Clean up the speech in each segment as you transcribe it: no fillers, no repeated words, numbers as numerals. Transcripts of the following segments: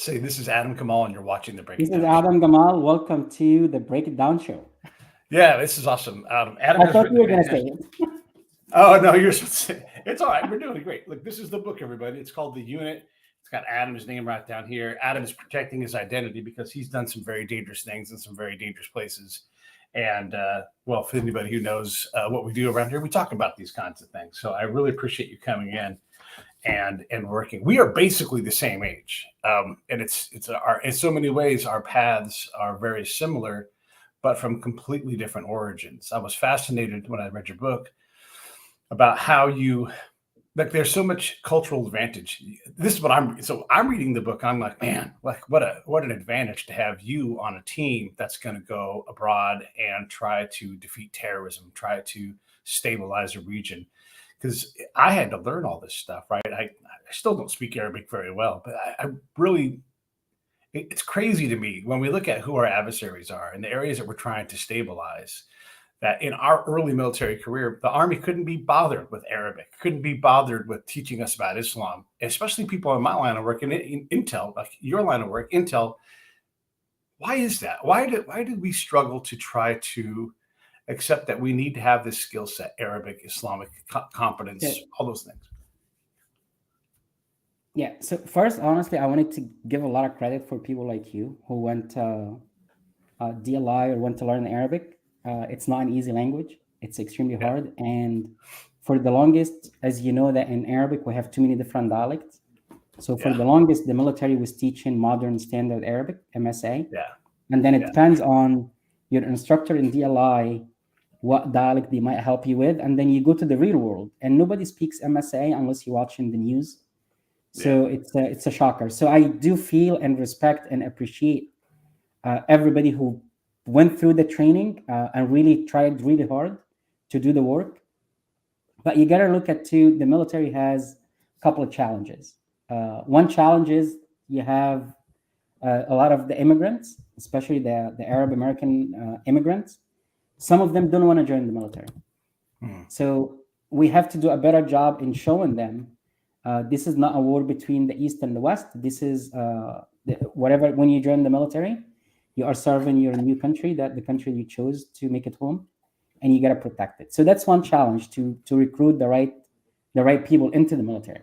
Say, this is Adam Gamal, and you're watching the Break This It is Down Show. Adam Gamal. Welcome to the Break It Down Show. Yeah, this is awesome. Adam I has thought written you a were going to say fantastic. it. Oh no, you're supposed to say it's all right. We're doing great. Look, this is the book, everybody. It's called The Unit. It's got Adam's name right down here. Adam is protecting his identity because he's done some very dangerous things in some very dangerous places. And well, for anybody who knows what we do around here, we talk about these kinds of things. So I really appreciate you coming in and working. We are basically the same age, and it's our in so many ways our paths are very similar, but from completely different origins. I was fascinated when I read your book about how you like there's so much cultural advantage. This is what I'm reading the book. I'm like, man, like what an advantage to have you on a team that's going to go abroad and try to defeat terrorism, try to stabilize a region. Because I had to learn all this stuff, right? I still don't speak Arabic very well, but I really it's crazy to me when we look at who our adversaries are and the areas that we're trying to stabilize, that in our early military career, the Army couldn't be bothered with Arabic, couldn't be bothered with teaching us about Islam, especially people in my line of work in Intel, like your line of work, Intel. Why is that? Why did we struggle to try to accept that we need to have this skill set, Arabic, Islamic competence, Yeah. all those things? Yeah. So first, honestly, I wanted to give a lot of credit for people like you who went DLI or went to learn Arabic. It's not an easy language. It's extremely Yeah, hard. And for the longest, as you know, that in Arabic, we have too many different dialects. So for yeah, the longest, the military was teaching modern standard Arabic, MSA. yeah, And then it yeah, depends on your instructor in DLI, what dialect they might help you with. And then you go to the real world and nobody speaks MSA unless you're watching the news. yeah, So it's a shocker. So I do feel and respect and appreciate everybody who went through the training and really tried really hard to do the work. But you got to look at too, the military has a couple of challenges. One challenge is you have a lot of the immigrants, especially the Arab American immigrants. Some of them don't want to join the military. mm, So we have to do a better job in showing them this is not a war between the East and the West. This is whatever, when you join the military, you are serving your new country, that the country you chose to make it home, and you got to protect it. So that's one challenge to recruit the right people into the military.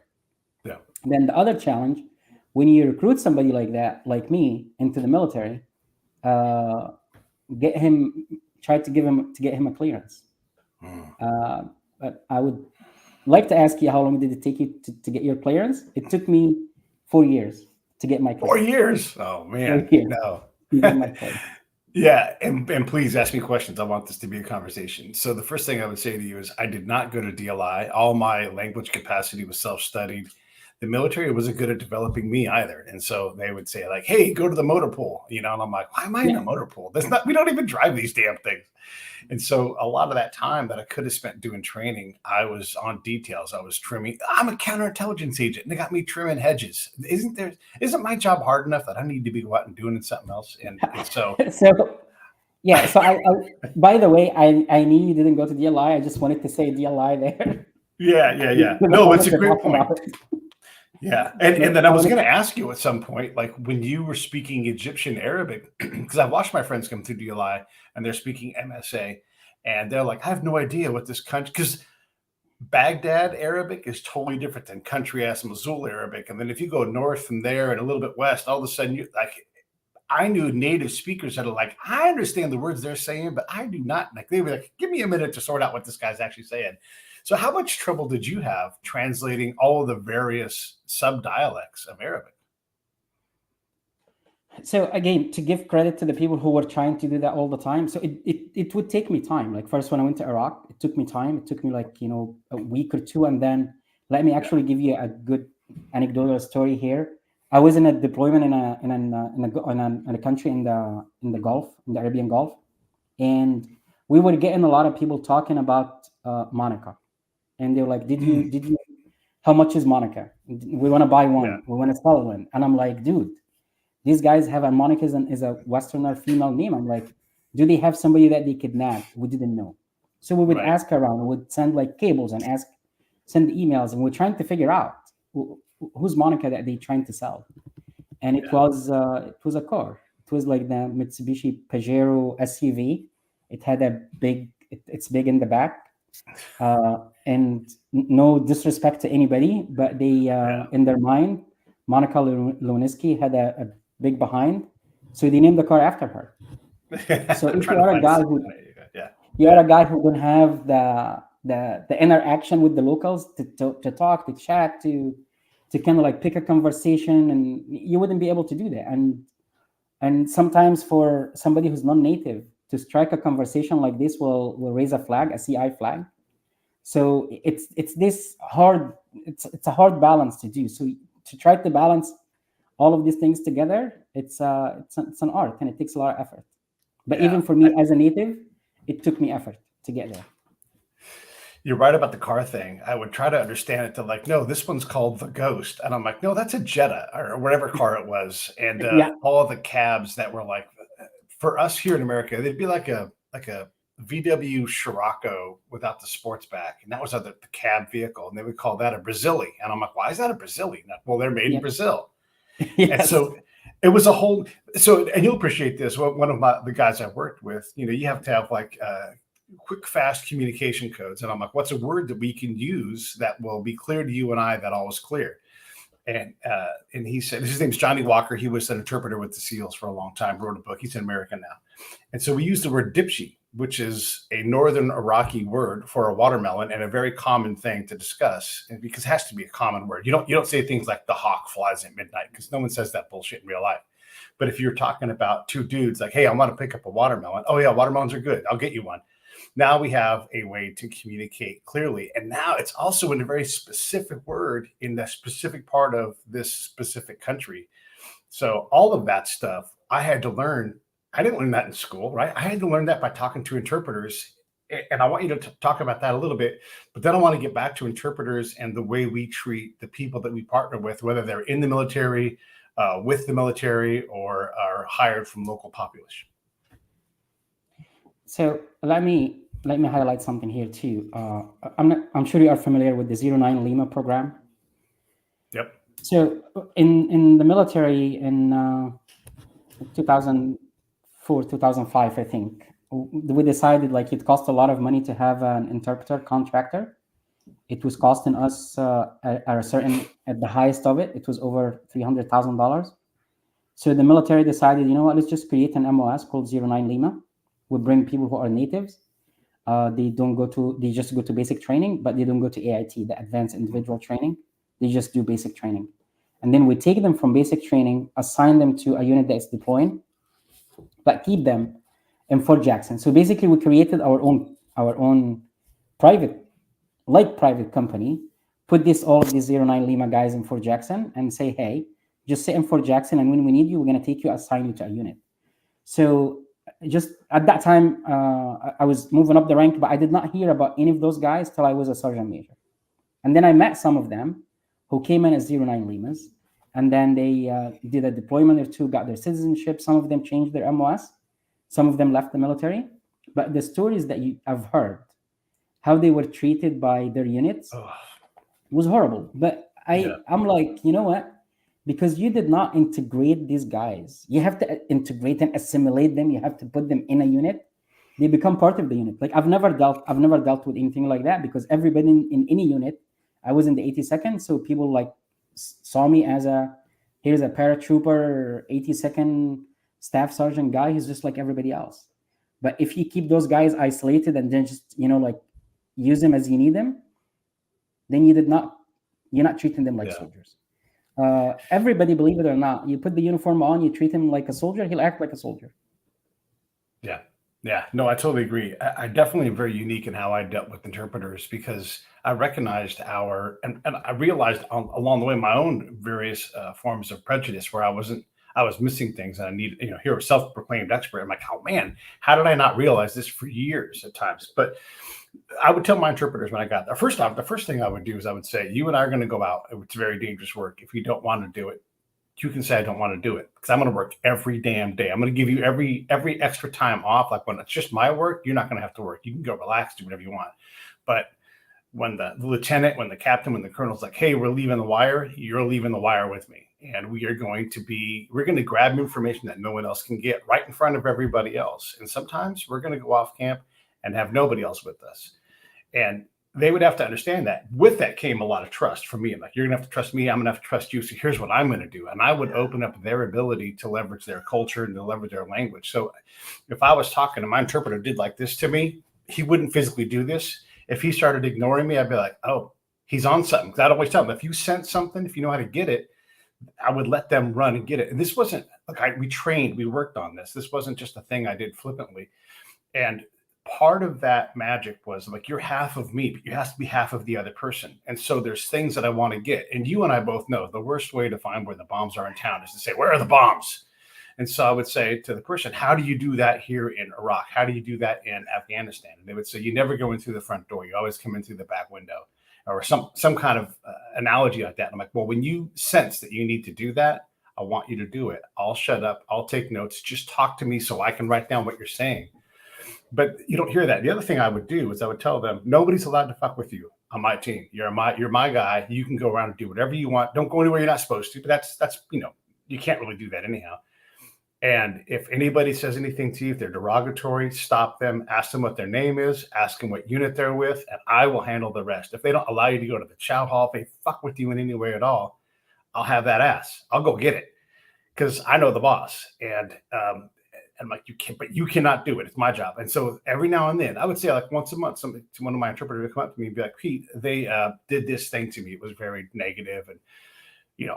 yeah, Then the other challenge, when you recruit somebody like that, like me, into the military, uh, get him, try to get him a clearance. mm. Uh, but I would like to ask you, how long did it take you to get your clearance? It took me 4 years to get my 4 clearance. years. Oh Four man, years no. to get my clearance. Yeah, and please ask me questions. I want this to be a conversation. So the first thing I would say to you is I did not go to DLI. All my language capacity was self-studied. The military wasn't good at developing me either. And so they would say, like, hey, go to the motor pool, and I'm like, why am I in Yeah. the motor pool? That's not, we don't even drive these damn things. And so a lot of that time that I could have spent doing training, I was on details. I was trimming. I'm a counterintelligence agent, and they got me trimming hedges. Isn't my job hard enough that I need to be go out and doing something else? And so So yeah. So by the way, I knew you didn't go to DLI. I just wanted to say DLI there. yeah. Because I No, it's wanted a to great talk point. about it. Yeah, and But then I I was wanted. going to ask you at some point, like when you were speaking Egyptian Arabic, because I've watched my friends come through DLI and they're speaking MSA, and they're like, I have no idea what this country, because Baghdad Arabic is totally different than country ass Mosul Arabic, and then if you go north from there and a little bit west, all of a sudden you like. I knew native speakers that are like, I understand the words they're saying, but I do not. Like they were like, give me a minute to sort out what this guy's actually saying. So, how much trouble did you have translating all of the various sub dialects of Arabic? So again, to give credit to the people who were trying to do that all the time. So it would take me time. Like first when I went to Iraq, it took me time. It took me like, a week or two. And then let me Yeah, actually give you a good anecdotal story here. I was in a deployment in a country in the Gulf, in the Arabian Gulf, and we were getting a lot of people talking about Monaco, and they were like, mm, did you, how much is Monaco? We want to buy yeah, one. We want to sell one. And I'm like, dude, these guys have a Monica is a Westerner female name. I'm like, do they have somebody that they kidnapped? We didn't know. So we would right. ask around, we would send like cables and send emails, and we're trying to figure out who's Monica that they trying to sell. and it was a car. It was like the Mitsubishi Pajero SUV. It had it's big in the back. And no disrespect to anybody, but they in their mind, Monica Lewinsky had a big behind, so they named the car after her. So if you are a guy who don't have the interaction with the locals to talk, to chat, to kind of like pick a conversation, and you wouldn't be able to do that. And sometimes for somebody who's non-native to strike a conversation like this will raise a flag, a CI flag. So it's this hard, it's a hard balance to do. So to try to balance all of these things together, it's an art, and it takes a lot of effort. But even for me as a native, it took me effort to get there. You're right about the car thing. I would try to understand it to like, no, this one's called the Ghost. And I'm like, no, that's a Jetta or whatever car it was. And all the cabs that were like, for us here in America, they'd be like a VW Scirocco without the sports back. And that was the cab vehicle. And they would call that a Brazili. And I'm like, why is that a Brazili? Well, they're made in Brazil. And so it was a whole, and you'll appreciate this. One of the guys I worked with, you have to have like quick, fast communication codes. And I'm like, what's a word that we can use that will be clear to you and I that all is clear? And he said, his name's Johnny Walker. He was an interpreter with the SEALs for a long time, wrote a book. He's in America now. And so we used the word dipshi, which is a northern Iraqi word for a watermelon and a very common thing to discuss, and because it has to be a common word. You don't say things like the hawk flies at midnight, because no one says that bullshit in real life. But if you're talking about two dudes like, hey, I want to pick up a watermelon. Oh yeah, watermelons are good. I'll get you one. Now we have a way to communicate clearly. And now it's also in a very specific word in the specific part of this specific country. So all of that stuff I had to learn. I didn't learn that in school, right? I had to learn that by talking to interpreters. And I want you to talk about that a little bit, but then I want to get back to interpreters and the way we treat the people that we partner with, whether they're in the military, with the military, or are hired from local population. So let me highlight something here too. I'm sure you are familiar with the 09 Lima program. Yep. So in the military in 2004, 2005, I think, we decided like it cost a lot of money to have an interpreter contractor. It was costing us at the highest of it was over $300,000. So the military decided, you know what, let's just create an MOS called 09 Lima. We bring people who are natives. They just go to basic training, but they don't go to AIT, the advanced individual training. They just do basic training. And then we take them from basic training, assign them to a unit that is deploying, but keep them in Fort Jackson. So basically we created our own private company, put all of these 09 Lima guys in Fort Jackson and say, hey, just sit in Fort Jackson, and when we need you, we're going to take you, assign you to a unit. So just at that time, I was moving up the rank, but I did not hear about any of those guys till I was a sergeant major. And then I met some of them who came in as 09 Limas, and then they did a deployment or two, got their citizenship. Some of them changed their MOS. Some of them left the military. But the stories that I've heard, how they were treated by their units, was horrible. But I'm like, you know what? Because you did not integrate these guys. You have to integrate and assimilate them. You have to put them in a unit. They become part of the unit. Like I've never dealt with anything like that, because everybody in any unit, I was in the 82nd, so people like saw me as here's a paratrooper, 82nd staff sergeant guy who's just like everybody else. But if you keep those guys isolated and then just use them as you need them, then you're not treating them like soldiers. Everybody, believe it or not, you put the uniform on, you treat him like a soldier, he'll act like a soldier. Yeah, no, I totally agree. I definitely am very unique in how I dealt with interpreters, because I recognized and I realized along the way my own various forms of prejudice, where I was missing things, and I need, here a self-proclaimed expert. I'm like, oh man, how did I not realize this for years at times? But I would tell my interpreters when I got there, first off, the first thing I would do is I would say, you and I are going to go out. It's very dangerous work. If you don't want to do it, you can say I don't want to do it, because I'm going to work every damn day. I'm going to give you every extra time off. Like when it's just my work, you're not going to have to work. You can go relax, do whatever you want. But when the lieutenant, when the captain, when the colonel's like, hey, we're leaving the wire, you're leaving the wire with me. and we're going to grab information that no one else can get right in front of everybody else. And sometimes we're going to go off camp and have nobody else with us. And they would have to understand that. With that came a lot of trust from me. Like, you're going to have to trust me. I'm going to have to trust you. So here's what I'm going to do. And I would open up their ability to leverage their culture and to leverage their language. So if I was talking and my interpreter did like this to me, he wouldn't physically do this. If he started ignoring me, I'd be like, oh, he's on something. Because I'd always tell him, if you sense something, if you know how to get it, I would let them run and get it. And this wasn't like we trained, we worked on this. This wasn't just a thing I did flippantly. And part of that magic was like, you're half of me, but you have to be half of the other person. And so there's things that I want to get. And you and I both know the worst way to find where the bombs are in town is to say, where are the bombs? And so I would say to the person, how do you do that here in Iraq? How do you do that in Afghanistan? And they would say, you never go in through the front door. You always come in through the back window, or some kind of analogy like that. And I'm like, well, when you sense that you need to do that, I want you to do it. I'll shut up. I'll take notes. Just talk to me so I can write down what you're saying. But you don't hear that. The other thing I would do is I would tell them, nobody's allowed to fuck with you on my team. You're my guy. You can go around and do whatever you want. Don't go anywhere you're not supposed to. But that's you can't really do that anyhow. And if anybody says anything to you, if they're derogatory, stop them, ask them what their name is, ask them what unit they're with, and I will handle the rest. If they don't allow you to go to the chow hall, if they fuck with you in any way at all, I'll have that ass. I'll go get it because I know the boss. And I'm like, you cannot do it. It's my job. And so every now and then, I would say like once a month, one of my interpreters would come up to me and be like, Pete, they did this thing to me. It was very negative and,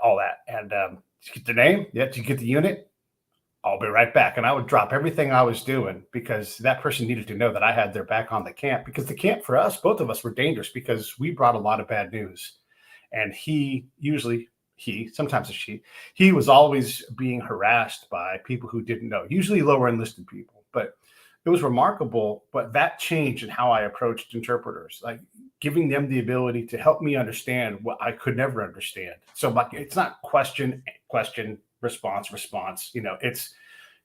all that. And did you get the name? Yeah. Did you get the unit? I'll be right back. And I would drop everything I was doing because that person needed to know that I had their back on the camp, because the camp for us, both of us, were dangerous because we brought a lot of bad news. And sometimes it's he was always being harassed by people who didn't know, usually lower enlisted people. But it was remarkable. But that changed in how I approached interpreters, like giving them the ability to help me understand what I could never understand. So like, it's not question, response. It's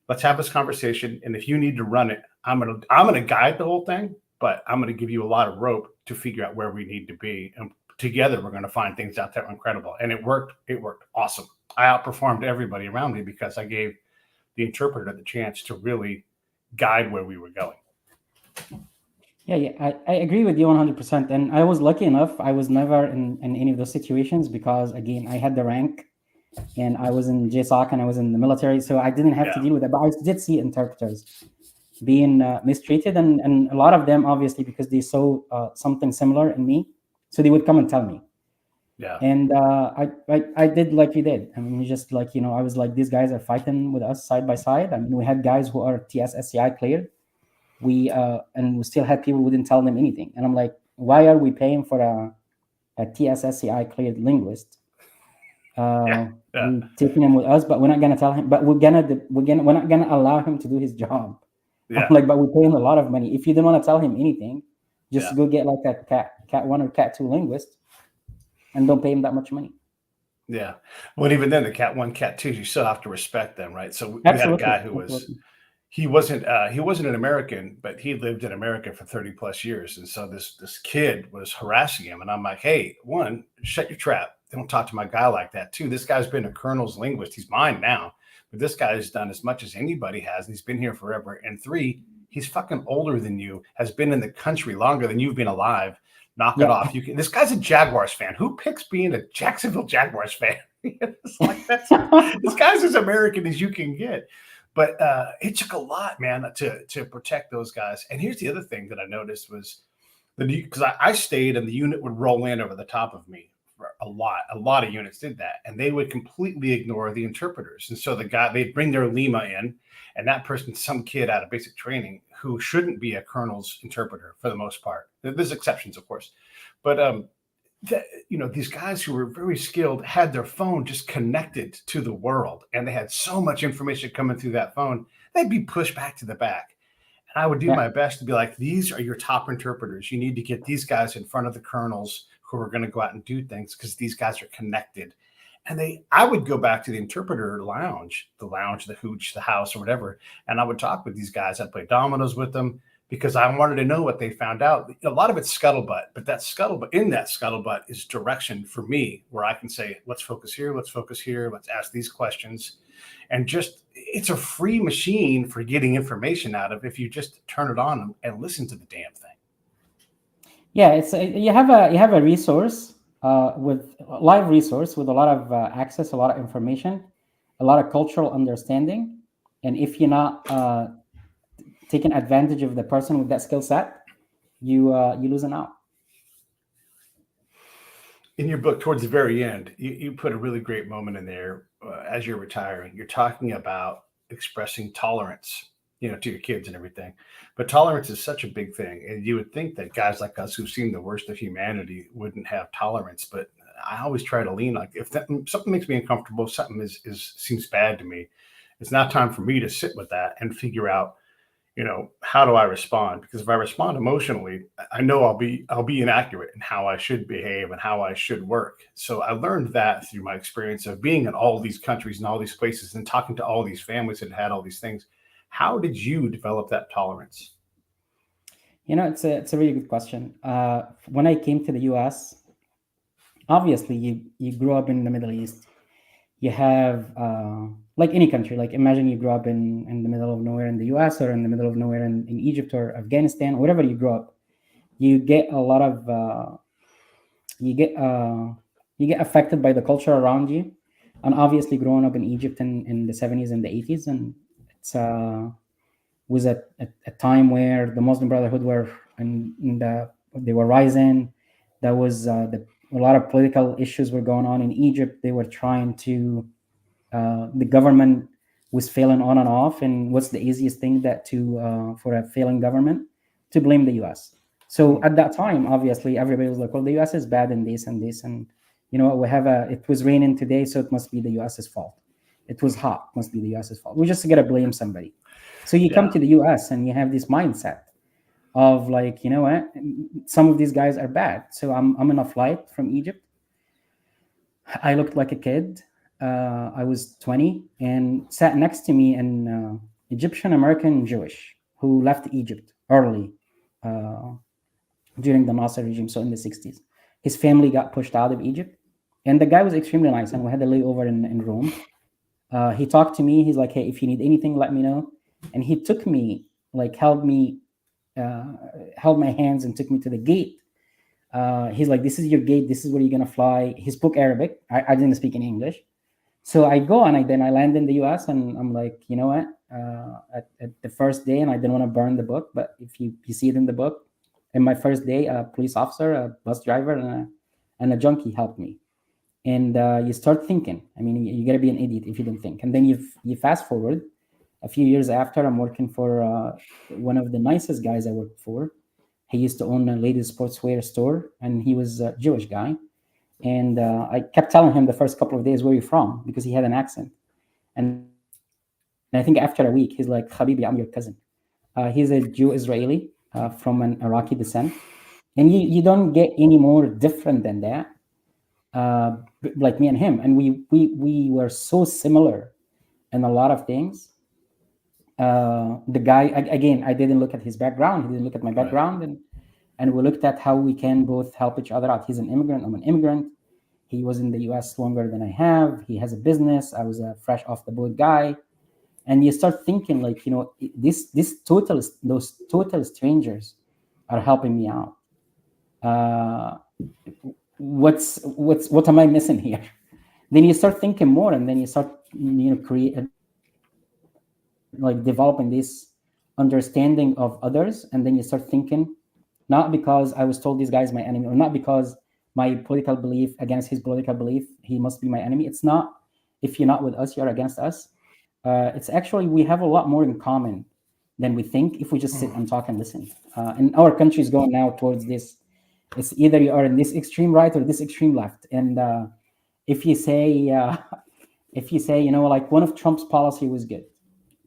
let's have this conversation. And if you need to run it, I'm gonna guide the whole thing, but I'm gonna give you a lot of rope to figure out where we need to be. And together we're going to find things out there incredible. And it worked awesome. I outperformed everybody around me because I gave the interpreter the chance to really guide where we were going. Yeah, I agree with you 100%. And I was lucky enough, I was never in any of those situations because, again, I had the rank and I was in JSOC and I was in the military, so I didn't have to deal with it. But I did see interpreters being mistreated, and a lot of them, obviously, because they saw something similar in me, so they would come and tell me. Yeah. And I did like you did. I mean, just like, I was like, these guys are fighting with us side by side. I mean, we had guys who are TSSCI cleared. We still had people who didn't tell them anything. And I'm like, why are we paying for a TSSCI cleared linguist? Taking him with us, but we're not gonna tell him. But we're not gonna allow him to do his job. Yeah. I'm like, but we're paying a lot of money. If you don't want to tell him anything, just go get like a cat 1 or cat 2 linguist, and don't pay him that much money. Yeah. Well, even then, the cat 1, cat 2, you still have to respect them, right? So we had a guy who he wasn't an American, but he lived in America for 30 plus years. And so this kid was harassing him. And I'm like, hey, 1, shut your trap. Don't talk to my guy like that. 2, this guy's been a colonel's linguist. He's mine now, but this guy has done as much as anybody has. And he's been here forever. And 3, he's fucking older than you, has been in the country longer than you've been alive. Knock it off. This guy's a Jaguars fan. Who picks being a Jacksonville Jaguars fan? It's like this guy's as American as you can get. But it took a lot, man, to protect those guys. And here's the other thing that I noticed was because I stayed and the unit would roll in over the top of me. A lot of units did that, and they would completely ignore the interpreters. And so they'd bring their Lima in, and that person's some kid out of basic training who shouldn't be a colonel's interpreter for the most part. There's exceptions, of course, but these guys who were very skilled had their phone just connected to the world, and they had so much information coming through that phone, they'd be pushed back to the back. And I would do my best to be like, these are your top interpreters. You need to get these guys in front of the colonels who are going to go out and do things because these guys are connected. And I would go back to the interpreter lounge, the hooch, the house, or whatever, and I would talk with these guys. I'd play dominoes with them. because I wanted to know what they found out. A lot of it's scuttlebutt, but that scuttlebutt is direction for me, where I can say, let's focus here, let's ask these questions. And just, it's a free machine for getting information out of if you just turn it on and listen to the damn thing. Yeah, it's you have a resource with a live resource with a lot of access, a lot of information, a lot of cultural understanding, and if you're not taking advantage of the person with that skill set, you losing out. In your book, towards the very end, you put a really great moment in there as you're retiring. You're talking about expressing tolerance, to your kids and everything. But tolerance is such a big thing. And you would think that guys like us who've seen the worst of humanity wouldn't have tolerance. But I always try to lean, like, if something makes me uncomfortable, something seems bad to me, it's not time for me to sit with that and figure out, how do I respond? Because if I respond emotionally, I know I'll be inaccurate in how I should behave and how I should work. So I learned that through my experience of being in all these countries and all these places and talking to all these families that had all these things. How did you develop that tolerance? It's a really good question. When I came to the U.S., obviously you grew up in the Middle East. You have like any country, like imagine you grew up in the middle of nowhere in the US or in the middle of nowhere in Egypt or Afghanistan, wherever you grow up, you get a lot of you get uh, you get affected by the culture around you. And obviously growing up in Egypt in the 70s and the 80s, and it's was a time where the Muslim Brotherhood were they were rising. There was a lot of political issues were going on in Egypt. They were trying to the government was failing on and off, and what's the easiest thing that to for a failing government? To blame the US. So at that time, obviously everybody was like, well, the US is bad in this and this, and it was raining today, so it must be the US's fault. It was hot, must be the US's fault. We just gotta blame somebody. So you come to the US and you have this mindset of like, you know what, some of these guys are bad. So I'm in a flight from Egypt. I looked like a kid. I was 20, and sat next to me an Egyptian American Jewish who left Egypt early uh, during the Nasser regime, so in the 60s. His family got pushed out of Egypt, and the guy was extremely nice, and we had a layover in Rome. He talked to me. He's like, hey, if you need anything, let me know. And he took me, like, uh, held my hands and took me to the gate. He's like, this is your gate. This is where you're going to fly. He spoke Arabic. I didn't speak any English. So I go and then I land in the US, and I'm like, you know what? At the first day, and I didn't want to burn the book, but if you see it in the book, in my first day, a police officer, a bus driver, and a junkie helped me. And you start thinking. I mean, you got to be an idiot if you don't think. And then you fast forward a few years after, I'm working for one of the nicest guys I worked for. He used to own a ladies' sportswear store, and he was a Jewish guy. And I kept telling him the first couple of days, where are you from? Because he had an accent. And I think after a week, he's like, Habibi, I'm your cousin. He's a Jew-Israeli from an Iraqi descent. And you don't get any more different than that, like me and him. And we were so similar in a lot of things. The guy, again, I didn't look at his background. He didn't look at my background. Right. And we looked at how we can both help each other out. He's an immigrant. I'm an immigrant. He was in the US longer than I have. He has a business. I was a fresh off the boat guy. And you start thinking, like, those total strangers are helping me out. What am I missing here? Then you start thinking more, and then you start developing this understanding of others, and then you start thinking, not because I was told this guy is my enemy, or not because my political belief against his political belief, he must be my enemy. It's not. If you're not with us, you're against us. It's actually, we have a lot more in common than we think if we just sit and talk and listen. And our country is going now towards this. It's either you are in this extreme right or this extreme left. And if you say, like, one of Trump's policy was good,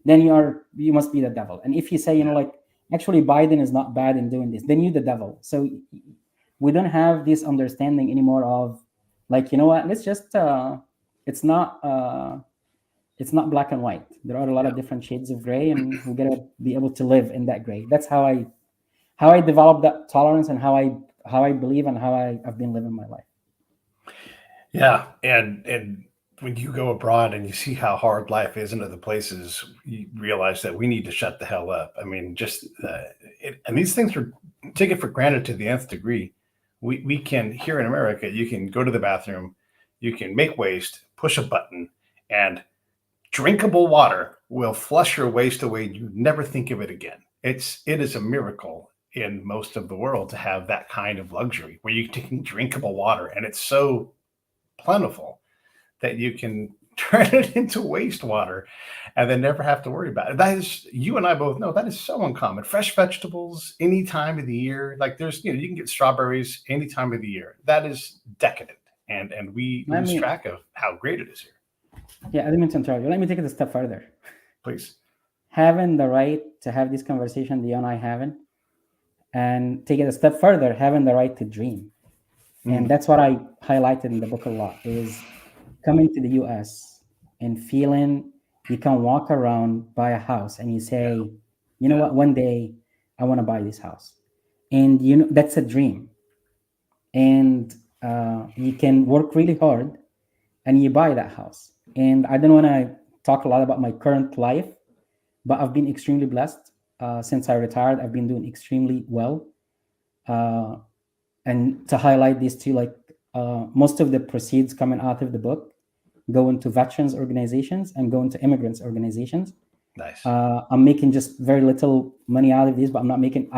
then you must be the devil. And if you say, like, actually Biden is not bad in doing this, then you're the devil. So we don't have this understanding anymore of, like, let's just it's not it's not black and white. There are a lot of different shades of gray, and we gotta be able to live in that gray. That's how I developed that tolerance, and how I believe, and how I've been living my life. Yeah, and when you go abroad and you see how hard life is in other places, you realize that we need to shut the hell up. I mean, just and these things are taken for granted to the nth degree. We can here in America, you can go to the bathroom, you can make waste, push a button, and drinkable water will flush your waste away. You never think of it again. It is a miracle in most of the world to have that kind of luxury where you can drinkable water, and it's so plentiful that you can turn it into wastewater and then never have to worry about it. That is, you and I both know that is so uncommon. Fresh vegetables any time of the year, like there's, you can get strawberries any time of the year. That is decadent, and we lose track of how great it is here. Yeah, I didn't mean to interrupt you. Let me take it a step further. Please. Having the right to have this conversation, you and I haven't, and take it a step further, having the right to dream. And that's what I highlighted in the book a lot, is coming to the US and feeling you can walk around, buy a house, and you say, you know what, one day I want to buy this house. And that's a dream. And you can work really hard and you buy that house. And I don't want to talk a lot about my current life, but I've been extremely blessed. Since I retired, I've been doing extremely well. And to highlight these two, like most of the proceeds coming out of the book go into veterans organizations and go into immigrants organizations. Nice. I'm making just very little money out of these, but I'm not making.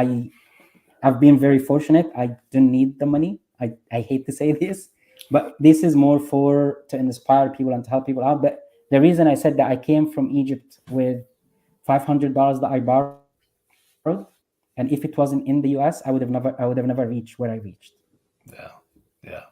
I've been very fortunate. I don't need the money. I hate to say this, but this is more to inspire people and to help people out. But the reason I said that, I came from Egypt with $500 that I borrowed, and if it wasn't in the US, I would have never reached where I reached. Yeah.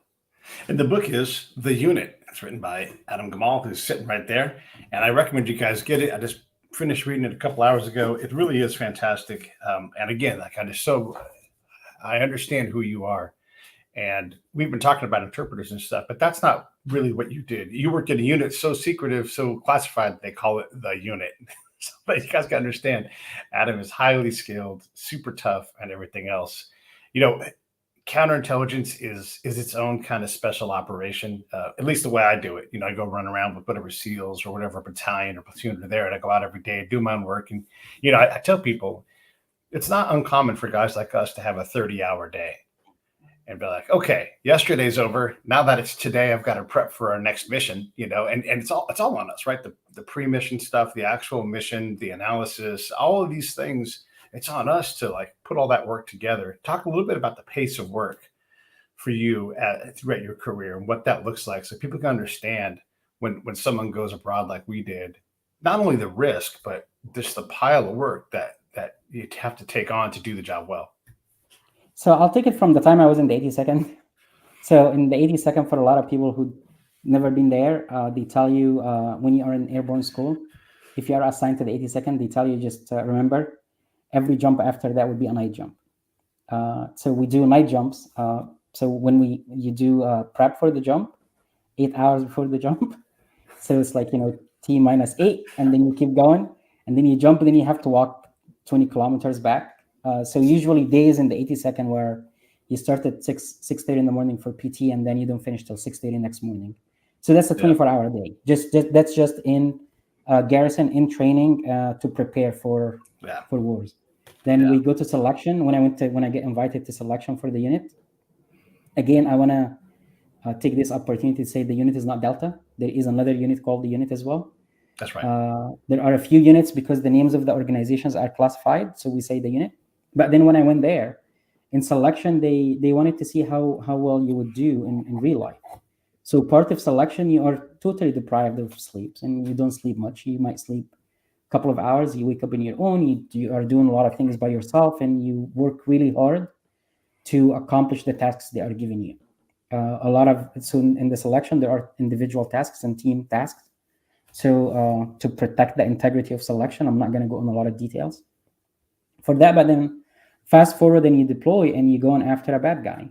And the book is The Unit. It's written by Adam Gamal, who's sitting right there. And I recommend you guys get it. I just finished reading it a couple hours ago. It really is fantastic. And again, like I understand who you are. And we've been talking about interpreters and stuff, but that's not really what you did. You worked in a unit so secretive, so classified, they call it the unit. But you guys got to understand, Adam is highly skilled, super tough, and everything else. Counterintelligence is its own kind of special operation. At least the way I do it. I go run around with whatever SEALs or whatever battalion or platoon are there, and I go out every day, do my own work. And I tell people it's not uncommon for guys like us to have a 30-hour day and be like, okay, yesterday's over. Now that it's today, I've got to prep for our next mission. And it's all on us, right? The pre-mission stuff, the actual mission, the analysis, all of these things. It's on us to put all that work together. Talk a little bit about the pace of work for you throughout your career and what that looks like, so people can understand when someone goes abroad like we did, not only the risk, but just the pile of work that you have to take on to do the job well. So I'll take it from the time I was in the 82nd. So in the 82nd, for a lot of people who never been there, they tell you when you are in airborne school, if you are assigned to the 82nd, they tell you just remember, every jump after that would be a night jump. So we do night jumps. So when you do prep for the jump, 8 hours before the jump. So it's T-8, and then you keep going, and then you jump, and then you have to walk 20 kilometers back. So usually days in the 82nd where you start at 6:30 in the morning for PT, and then you don't finish till 6:30 next morning. So that's a 24-hour day. That's just in garrison, in training to prepare for wars. Then we go to selection. When I get invited to selection for the unit, again, I want to take this opportunity to say the unit is not Delta. There is another unit called the unit as well. That's right. There are a few units because the names of the organizations are classified, so we say the unit. But then when I went there, in selection, they wanted to see how well you would do in real life. So part of selection, you are totally deprived of sleep, and you don't sleep much. You might sleep a couple of hours. You wake up on your own. You are doing a lot of things by yourself, and you work really hard to accomplish the tasks they are giving you. So in the selection, there are individual tasks and team tasks. So to protect the integrity of selection, I'm not going to go in a lot of details for that. But then fast forward, and you deploy, and you go on after a bad guy.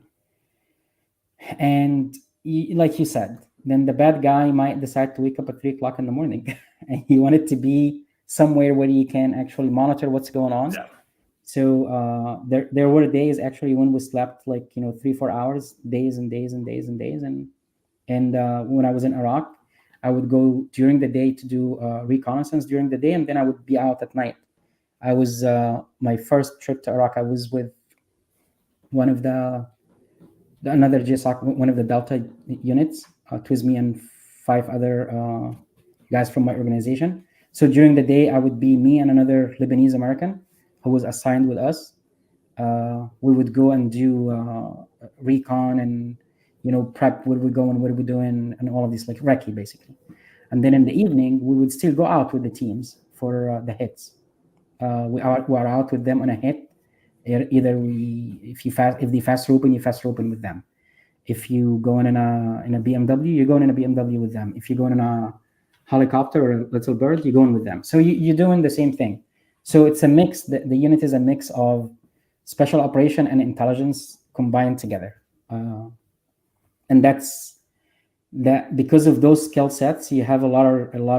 And like you said, then the bad guy might decide to wake up at 3 o'clock in the morning and you want it to be somewhere where you can actually monitor what's going on. Yeah. So there were days actually when we slept like 3-4 hours, days and days and days and days, and when I was in Iraq, I would go during the day to do reconnaissance during the day, and then I would be out at night. I was my first trip to Iraq. I was with one of another GSOC, one of the Delta units. It was me and 5 other guys from my organization. So during the day, I would be me and another Lebanese American who was assigned with us. We would go and do recon and prep where we're going, what are we doing, and all of this, like recce basically. And then in the evening, we would still go out with the teams for the hits. We are out with them on a hit. Either if they fast roping, you fast roping with them. If you go in a BMW, you're going in a BMW with them. If you're going in a helicopter or a little bird, you're going with them. So you're doing the same thing. So it's a mix. The unit is a mix of special operation and intelligence combined together, and that's that. Because of those skill sets, you have a lot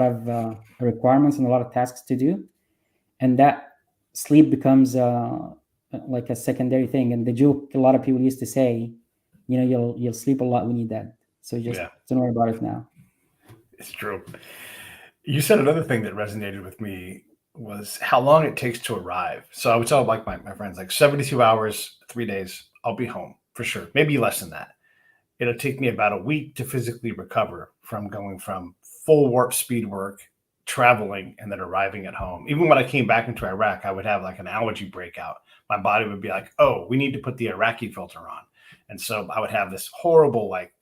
of requirements and a lot of tasks to do, and that sleep becomes like a secondary thing. And the joke a lot of people used to say, you'll sleep a lot when you're dead. So just don't worry about it now. It's true. You said another thing that resonated with me was how long it takes to arrive. So I would tell like my friends, like 72 hours, 3 days, I'll be home for sure. Maybe less than that. It'll take me about a week to physically recover from going from full warp speed work, traveling, and then arriving at home. Even when I came back into Iraq, I would have like an allergy breakout. My body would be like, oh, we need to put the Iraqi filter on. And so I would have this horrible, like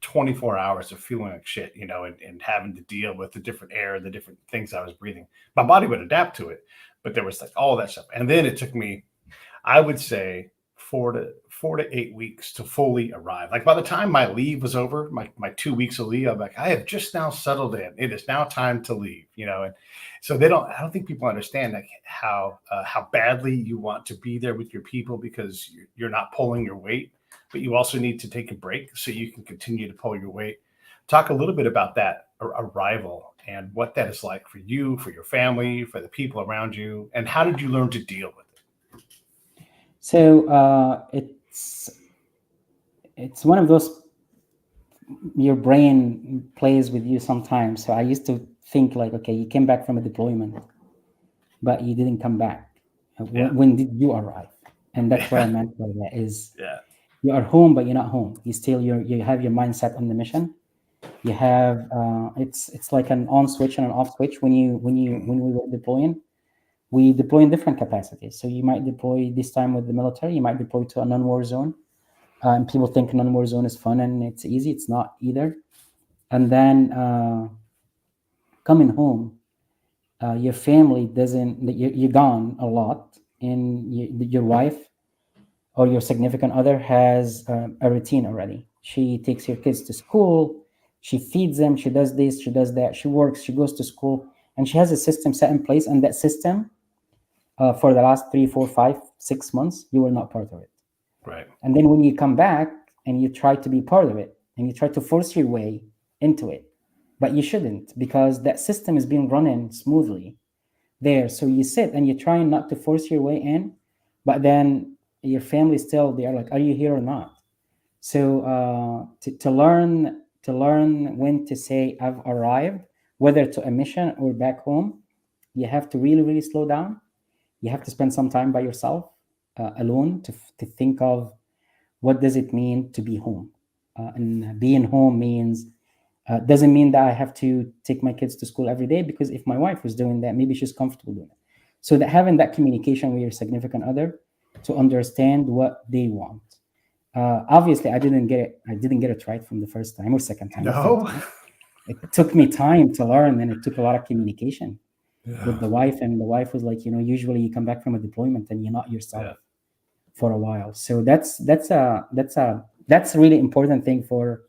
24 hours of feeling like shit, and having to deal with the different air, the different things I was breathing. My body would adapt to it, but there was like all that stuff. And then it took me, I would say, 4 to 8 weeks to fully arrive. Like by the time my leave was over, my 2 weeks of leave, I'm like, I have just now settled in. It is now time to leave, and so I don't think people understand like how badly you want to be there with your people, because you're not pulling your weight, but you also need to take a break so you can continue to pull your weight. Talk a little bit about that arrival and what that is like for you, for your family, for the people around you, and how did you learn to deal with it? So it's one of those, your brain plays with you sometimes. So I used to think like, okay, you came back from a deployment, but you didn't come back. When did you arrive? And that's what I meant by that is you are home, but you're not home. You have your mindset on the mission. You have it's like an on switch and an off switch. When we were deploying, we deploy in different capacities. So you might deploy this time with the military. You might deploy to a non-war zone. And people think non-war zone is fun and it's easy. It's not either. And then coming home, your family doesn't. You're gone a lot, and your wife or your significant other has a routine already. She takes your kids to school. She feeds them. She does this. She does that. She works. She goes to school, and she has a system set in place. And that system, for the last 3, 4, 5, 6 months, you were not part of it. Right. And then when you come back and you try to be part of it and you try to force your way into it, but you shouldn't, because that system is being running smoothly there. So you sit and you're trying not to force your way in, but then your family still, they are like, are you here or not? So to learn when to say I've arrived, whether to a mission or back home, you have to really, really slow down. You have to spend some time by yourself, alone, to think of what does it mean to be home. And being home means doesn't mean that I have to take my kids to school every day, because if my wife was doing that, maybe she's comfortable doing it. So that having that communication with your significant other to understand what they want. Obviously, I didn't get it right from the first time or second time. No. It took me time to learn, and it took a lot of communication with the wife. And the wife was like, usually you come back from a deployment and you're not yourself for a while. So that's a really important thing for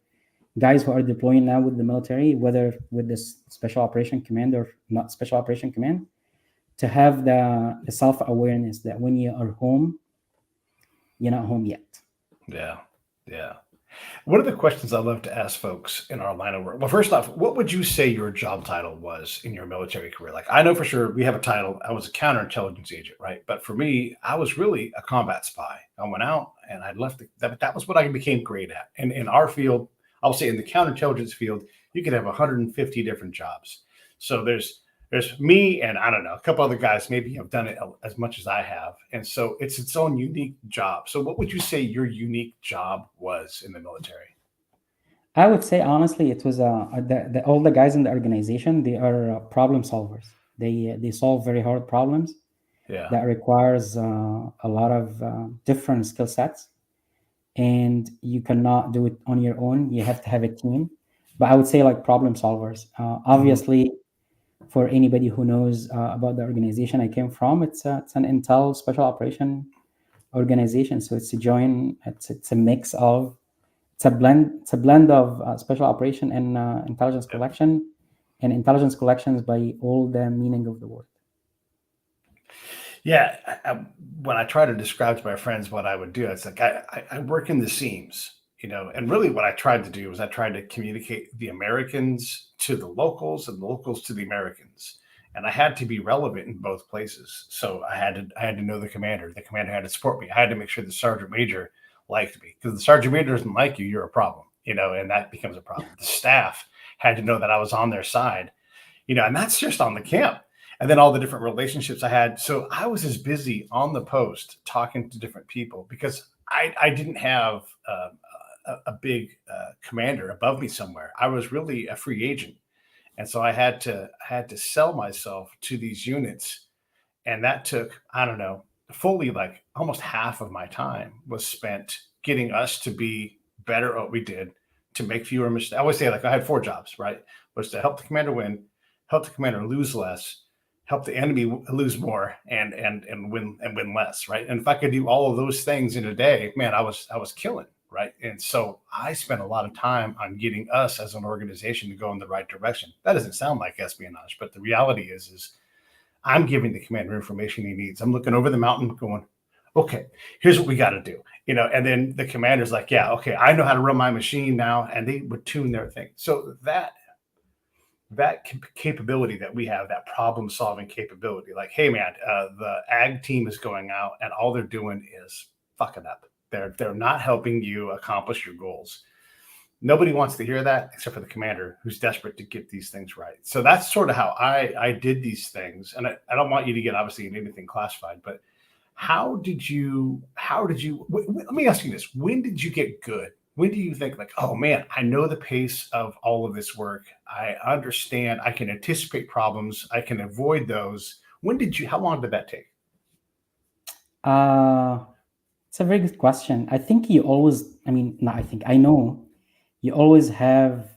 guys who are deploying now with the military, whether with this special operation command or not special operation command, to have the self-awareness that when you are home, you're not home yet. Yeah. One of the questions I love to ask folks in our line of work. Well, first off, what would you say your job title was in your military career? Like, I know for sure we have a title. I was a counterintelligence agent, right? But for me, I was really a combat spy. I went out and I left. That was what I became great at. And in our field, I'll say in the counterintelligence field, you could have 150 different jobs. So there's me and I don't know a couple other guys maybe have done it as much as I have, and so it's its own unique job. So what would you say your unique job was in the military? I would say honestly, it was all the guys in the organization. They are problem solvers. They solve very hard problems Yeah. that requires a lot of different skill sets, and you cannot do it on your own. You have to have a team. But I would say like problem solvers. Mhm. Obviously, for anybody who knows about the organization I came from, it's an Intel special operation organization. So it's a mix of it's a blend of special operation and intelligence Yep. collection, and intelligence collections by all the meaning of the word. Yeah, when I try to describe to my friends what I would do, it's like I work in the seams, and really what I tried to do was I tried to communicate the Americans to the locals and the locals to the Americans. And I had to be relevant in both places. So I had to know the commander. The commander had to support me. I had to make sure the sergeant major liked me because the sergeant major doesn't like you, you're a problem, and that becomes a problem. The staff had to know that I was on their side, and that's just on the camp. And then all the different relationships I had. So I was as busy on the post talking to different people because I didn't have a big commander above me somewhere. I was really a free agent, and so I had to sell myself to these units, and that took I don't know fully like almost half of my time was spent getting us to be better at what we did, to make fewer mistakes. I always say like I had four jobs, right? Was to help the commander win, help the commander lose less, help the enemy lose more, and win less, right? And if I could do all of those things in a day, man, I was killing, right? And so I spent a lot of time on getting us as an organization to go in the right direction. That doesn't sound like espionage, but the reality is I'm giving the commander information he needs. I'm looking over the mountain going, okay, here's what we got to do. And then the commander's like, yeah, okay, I know how to run my machine now. And they would tune their thing. So that capability that we have, that problem solving capability, like, hey man, the ag team is going out and all they're doing is fucking up. They're not helping you accomplish your goals. Nobody wants to hear that except for the commander who's desperate to get these things right. So that's sort of how I did these things. And I don't want you to get obviously in anything classified, but let me ask you this. When did you get good? When do you think like, oh man, I know the pace of all of this work. I understand. I can anticipate problems. I can avoid those. How long did that take? Uh, it's a very good question. I think you always, I mean, no, I know you always have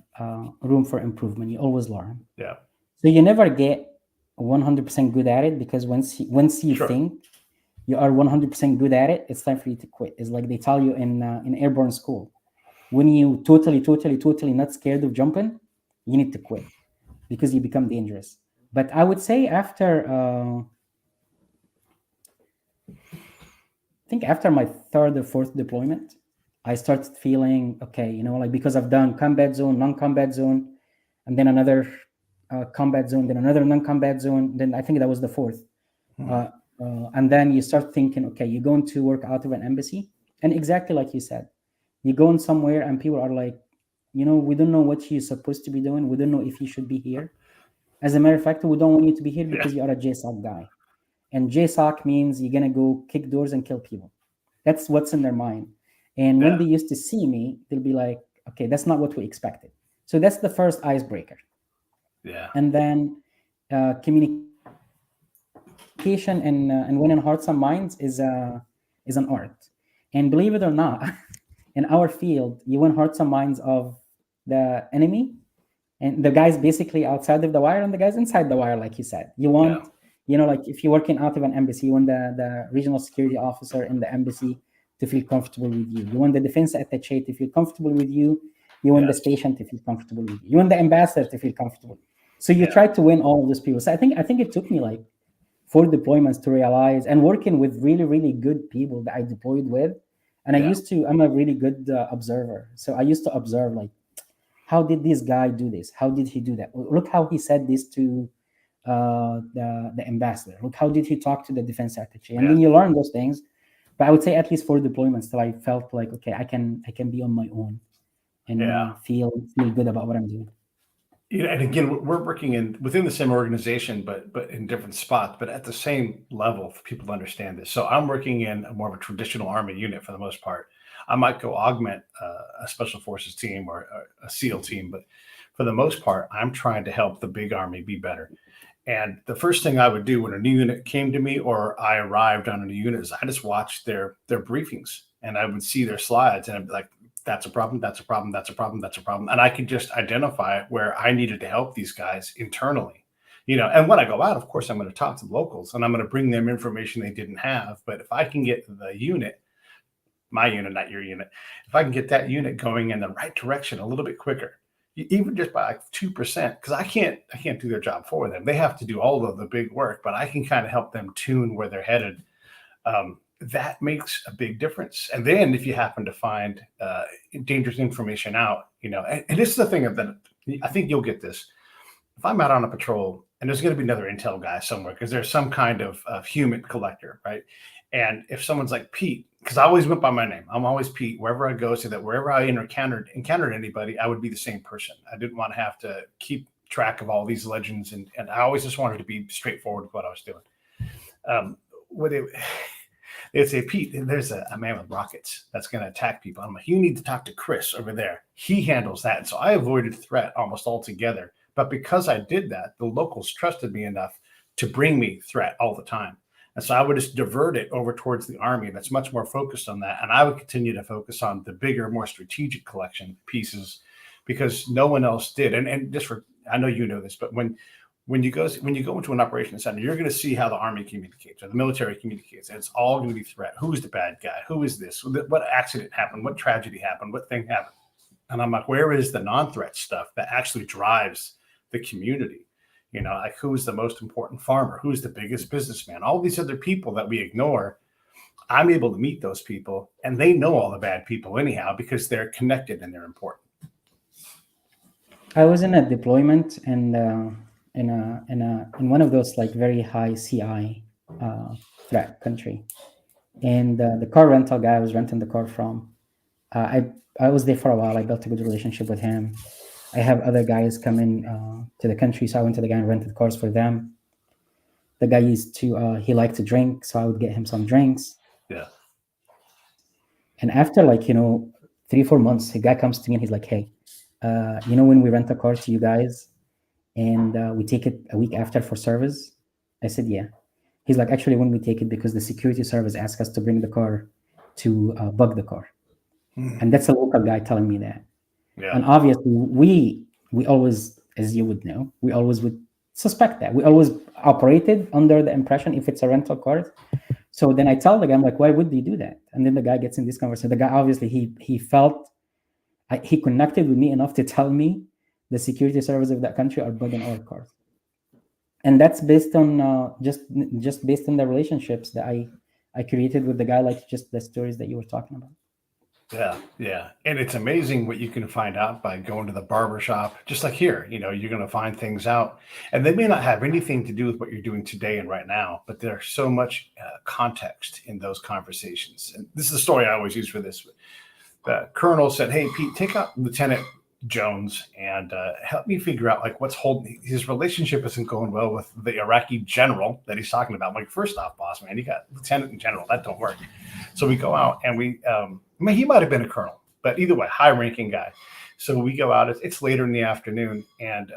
room for improvement. You always learn. Yeah. So you never get 100% good at it, because once you Sure. think you are 100% good at it, it's time for you to quit. It's like they tell you in airborne school. When you totally not scared of jumping, you need to quit because you become dangerous. But I would say I think after my third or fourth deployment, I started feeling okay, like because I've done combat zone, non-combat zone, and then another combat zone, then another non-combat zone. Then I think that was the fourth. Uh, and then you start thinking, okay, you're going to work out of an embassy. And exactly like you said, you go in somewhere and people are like, we don't know what you're supposed to be doing. We don't know if you should be here. As a matter of fact, we don't want you to be here Yeah. because you are a JSOC guy. And JSOC means you're going to go kick doors and kill people. That's what's in their mind. And when Yeah. they used to see me, they'll be like, okay, that's not what we expected. So that's the first icebreaker. Yeah. And then communication and winning hearts and minds is an art. And believe it or not, in our field, you win hearts and minds of the enemy, and the guys basically outside of the wire and the guys inside the wire, like you said. You Yeah. want, like if you're working out of an embassy, you want the regional security officer in the embassy to feel comfortable with you. You want the defense attaché to feel comfortable with you. You want the Yes. station to feel comfortable with you. You want the ambassador to feel comfortable. So you Yeah. try to win all of those people. So I think it took me like 4 deployments to realize, and working with really, really good people that I deployed with, And Yeah. I'm a really good observer. So I used to observe, like, how did this guy do this? How did he do that? Look how he said this to the ambassador. Look how did he talk to the defense secretary? And Yeah. then you learn those things. But I would say at least for deployments, till I felt like, okay, I can be on my own and Yeah. feel good about what I'm doing. And again, we're working within the same organization, but in different spots, but at the same level for people to understand this. So I'm working in more of a traditional Army unit for the most part. I might go augment a special forces team or a SEAL team, but for the most part, I'm trying to help the big Army be better. And the first thing I would do when a new unit came to me or I arrived on a new unit is I just watched their briefings, and I would see their slides, and I'd be like, that's a problem, that's a problem, that's a problem, that's a problem. And I could just identify where I needed to help these guys internally. And when I go out, of course, I'm going to talk to the locals and I'm going to bring them information they didn't have. But if I can get the unit, my unit, not your unit, if I can get that unit going in the right direction a little bit quicker, even just by like 2%, because I can't do their job for them. They have to do all of the big work, but I can kind of help them tune where they're headed. That makes a big difference. And then if you happen to find dangerous information out, and this is the thing that I think you'll get this. If I'm out on a patrol and there's going to be another intel guy somewhere, because there's some kind of human collector, right? And if someone's like Pete, because I always went by my name, I'm always Pete wherever I go, so that wherever I encountered anybody, I would be the same person. I didn't want to have to keep track of all these legends, and I always just wanted to be straightforward with what I was doing. They'd say, Pete, there's a man with rockets that's going to attack people. I'm like, you need to talk to Chris over there. He handles that. And so I avoided threat almost altogether. But because I did that, the locals trusted me enough to bring me threat all the time. And so I would just divert it over towards the Army that's much more focused on that. And I would continue to focus on the bigger, more strategic collection pieces, because no one else did. And just I know you know this, but when you go into an operations center, you're going to see how the Army communicates or the military communicates. And it's all going to be threat. Who's the bad guy? Who is this? What accident happened? What tragedy happened? What thing happened? And I'm like, where is the non-threat stuff that actually drives the community? Like, who's the most important farmer? Who's the biggest businessman? All these other people that we ignore, I'm able to meet those people, and they know all the bad people anyhow, because they're connected and they're important. I was in a deployment and in one of those like very high CI threat country, and the car rental guy I was renting the car from, I was there for a while. I built a good relationship with him. I have other guys come in to the country, so I went to the guy and rented cars for them. The guy used to he liked to drink, so I would get him some drinks. Yeah. And after 3-4 months, the guy comes to me and he's like, hey, when we rent a car to you guys and we take it a week after for service? I said, yeah. He's like, actually, when we take it, because the security service asked us to bring the car to bug the car. And that's a local guy telling me that. Yeah. And obviously, we always, as you would know, we always would suspect that. We always operated under the impression if it's a rental car. So then I tell the guy, I'm like, why would they do that? And then the guy gets in this conversation. The guy, obviously, he felt, he connected with me enough to tell me the security service of that country are bugging our cars. And that's based on just based on the relationships that I created with the guy, like just the stories that you were talking about. Yeah. And it's amazing what you can find out by going to the barber shop. Just like here, you're going to find things out, and they may not have anything to do with what you're doing today and right now, but there's so much context in those conversations. And this is the story I always use for this. The colonel said, hey, Pete, take out Lieutenant Jones and help me figure out what's holding his relationship isn't going well with the Iraqi general that he's talking about. I'm like, first off, boss man, you got lieutenant and general, that don't work. So we go out and he might have been a colonel, but either way, high ranking guy. So we go out, it's later in the afternoon, and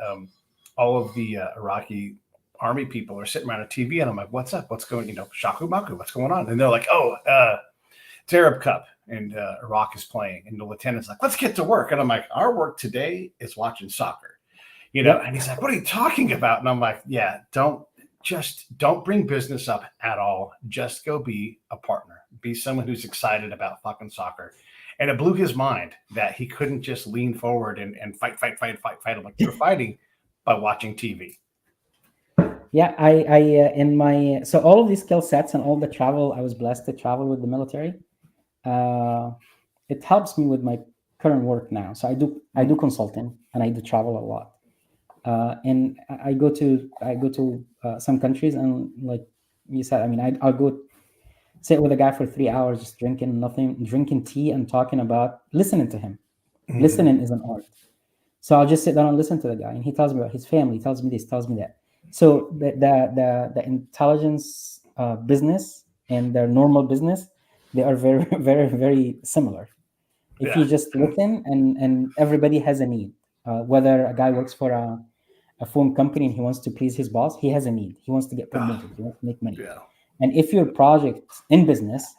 all of the Iraqi Army people are sitting around a TV, and I'm like, what's up? What's going, Shaku Maku, what's going on? And they're like, it's Arab Cup. And Iraq is playing, and the lieutenant's like, let's get to work. And I'm like, our work today is watching soccer, And he's like, what are you talking about? And I'm like, yeah, don't bring business up at all. Just go be a partner, be someone who's excited about fucking soccer. And it blew his mind that he couldn't just lean forward and fight. I'm like, you're fighting by watching TV. Yeah, I so all of these skill sets and all the travel, I was blessed to travel with the military. it helps me with my current work now. So I do consulting and I do travel a lot. And I go to some countries, and like you said, I mean, I'll go sit with a guy for 3 hours just drinking nothing, drinking tea and talking about listening to him. Listening is an art. So I'll just sit down and listen to the guy, and he tells me about his family, tells me this, tells me that. So the intelligence business and their normal business, they are very very very similar. If you Yeah. just listen, and everybody has a need, whether a guy works for a phone company and he wants to please his boss, he has a need. He wants to get promoted. He wants to make money. Yeah. And if your project in business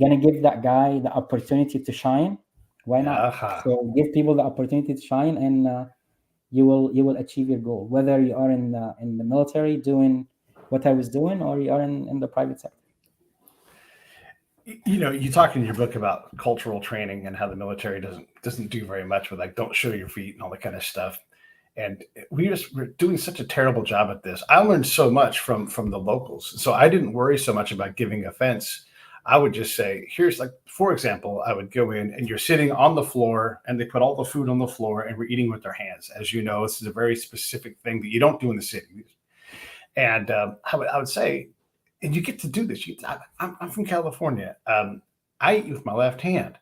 gonna give that guy the opportunity to shine, why not? Uh-huh. So give people the opportunity to shine, and you will achieve your goal. Whether you are in the military doing what I was doing, or you are in the private sector. You talk in your book about cultural training and how the military doesn't do very much with like don't show your feet and all that kind of stuff. And we're doing such a terrible job at this. I learned so much from the locals, so I didn't worry so much about giving offense. I would just say, here's like, for example, I would go in and you're sitting on the floor and they put all the food on the floor and we're eating with their hands. As you know, this is a very specific thing that you don't do in the city. And I would say, and you get to do this. I'm from California. I eat with my left hand.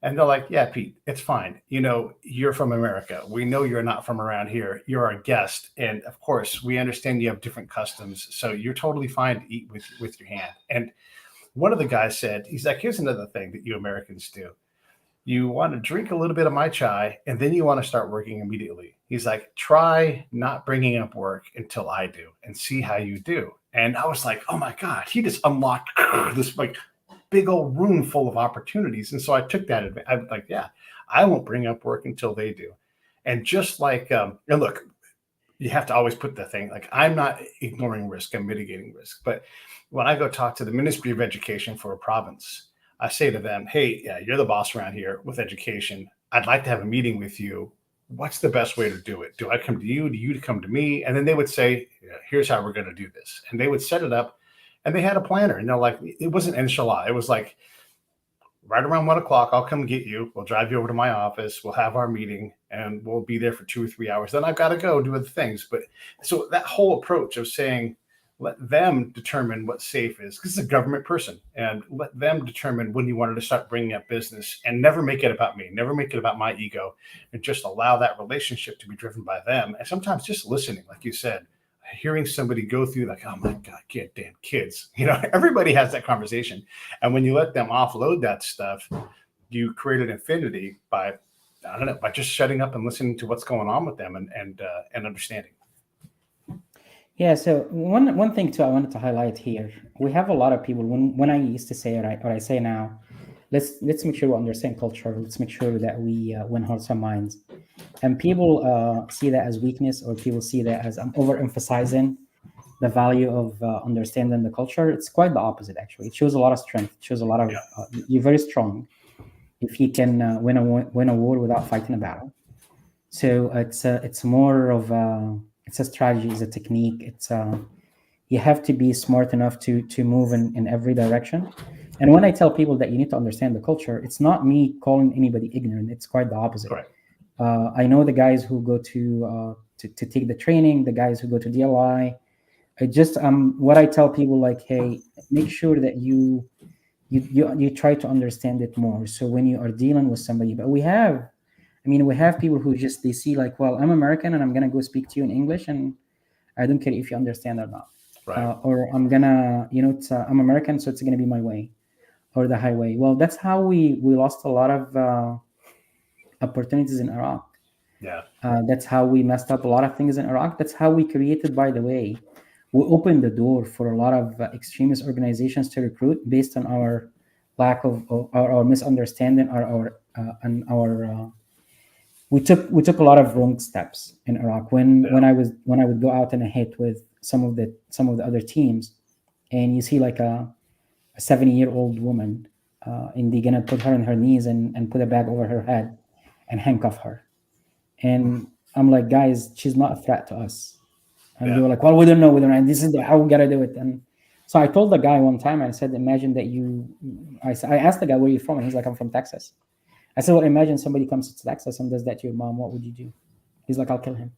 And they're like, yeah, Pete, it's fine. You're from America. We know you're not from around here. You're our guest. And of course, we understand you have different customs. So you're totally fine to eat with your hand. And one of the guys said, he's like, here's another thing that you Americans do. You want to drink a little bit of my chai, and then you want to start working immediately. He's like, try not bringing up work until I do and see how you do. And I was like, oh my God, he just unlocked this like big old room full of opportunities. And so I took that advantage. I'm like, yeah, I won't bring up work until they do. And just like, and look, you have to always put the thing, like, I'm not ignoring risk, I'm mitigating risk. But when I go talk to the Ministry of Education for a province, I say to them, hey, yeah, you're the boss around here with education. I'd like to have a meeting with you. What's the best way to do it? Do I come to you? Do you come to me? And then they would say, yeah, here's how we're going to do this. And they would set it up, and they had a planner. And they're like, it wasn't inshallah. It was like, right around 1 o'clock, I'll come get you. We'll drive you over to my office. We'll have our meeting, and we'll be there for 2 or 3 hours. Then I've got to go do other things. But so that whole approach of saying, let them determine what safe is, because it's a government person, and let them determine when you wanted to start bringing up business, and never make it about me, never make it about my ego, and just allow that relationship to be driven by them. And sometimes just listening, like you said, hearing somebody go through like, oh my God, damn kids, everybody has that conversation. And when you let them offload that stuff, you create an infinity by, I don't know, by just shutting up and listening to what's going on with them and understanding. Yeah, so one thing too I wanted to highlight here. We have a lot of people, when I used to say, or I say now, let's make sure we understand culture. Let's make sure that we win hearts and minds. And people see that as weakness, or people see that as I'm overemphasizing the value of understanding the culture. It's quite the opposite, actually. It shows a lot of strength. It shows a lot of you're very strong if you can win a war without fighting a battle. So it's more of it's a strategy, it's a technique. It's you have to be smart enough to move in every direction. And when I tell people that you need to understand the culture, it's not me calling anybody ignorant. It's quite the opposite. Right. I know the guys who go to take the training, the guys who go to DLI. I just what I tell people, like, hey, make sure that you try to understand it more. So when you are dealing with somebody, but we have people who just, they see like, well, I'm American and I'm gonna go speak to you in English, and I don't care if you understand or not. Right. Or I'm gonna, it's I'm American, so it's gonna be my way or the highway. Well, that's how we lost a lot of opportunities in Iraq. Yeah. That's how we messed up a lot of things in Iraq. That's how we created, by the way, we opened the door for a lot of extremist organizations to recruit based on our lack of our misunderstanding, our we took a lot of wrong steps in Iraq. When I would go out and I hit with some of the other teams, and you see like a 70-year-old woman, and they're gonna put her on her knees and put a bag over her head and handcuff her. And I'm like, guys, she's not a threat to us. And they were like, well, we don't know. And this is how we gotta do it. And So I told the guy one time, I said, imagine that I asked the guy, where are you from? And he's like, I'm from Texas. I said, well, imagine somebody comes to Texas and does that to your mom. What would you do? He's like, I'll kill him.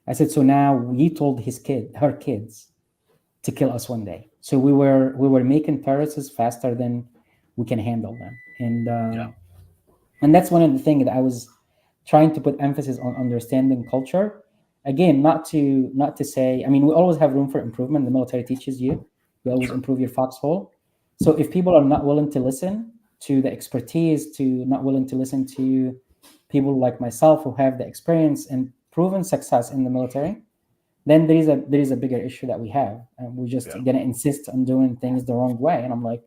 I said, so now he told her kids to kill us one day. So we were making terrorists faster than we can handle them. And that's one of the things that I was trying to put emphasis on, understanding culture. Again, not to say, I mean, we always have room for improvement. The military teaches you always improve your foxhole. So if people are not willing to listen to the expertise, not willing to listen to people like myself who have the experience and proven success in the military, then there is a bigger issue that we have, and we're just gonna insist on doing things the wrong way. And I'm like,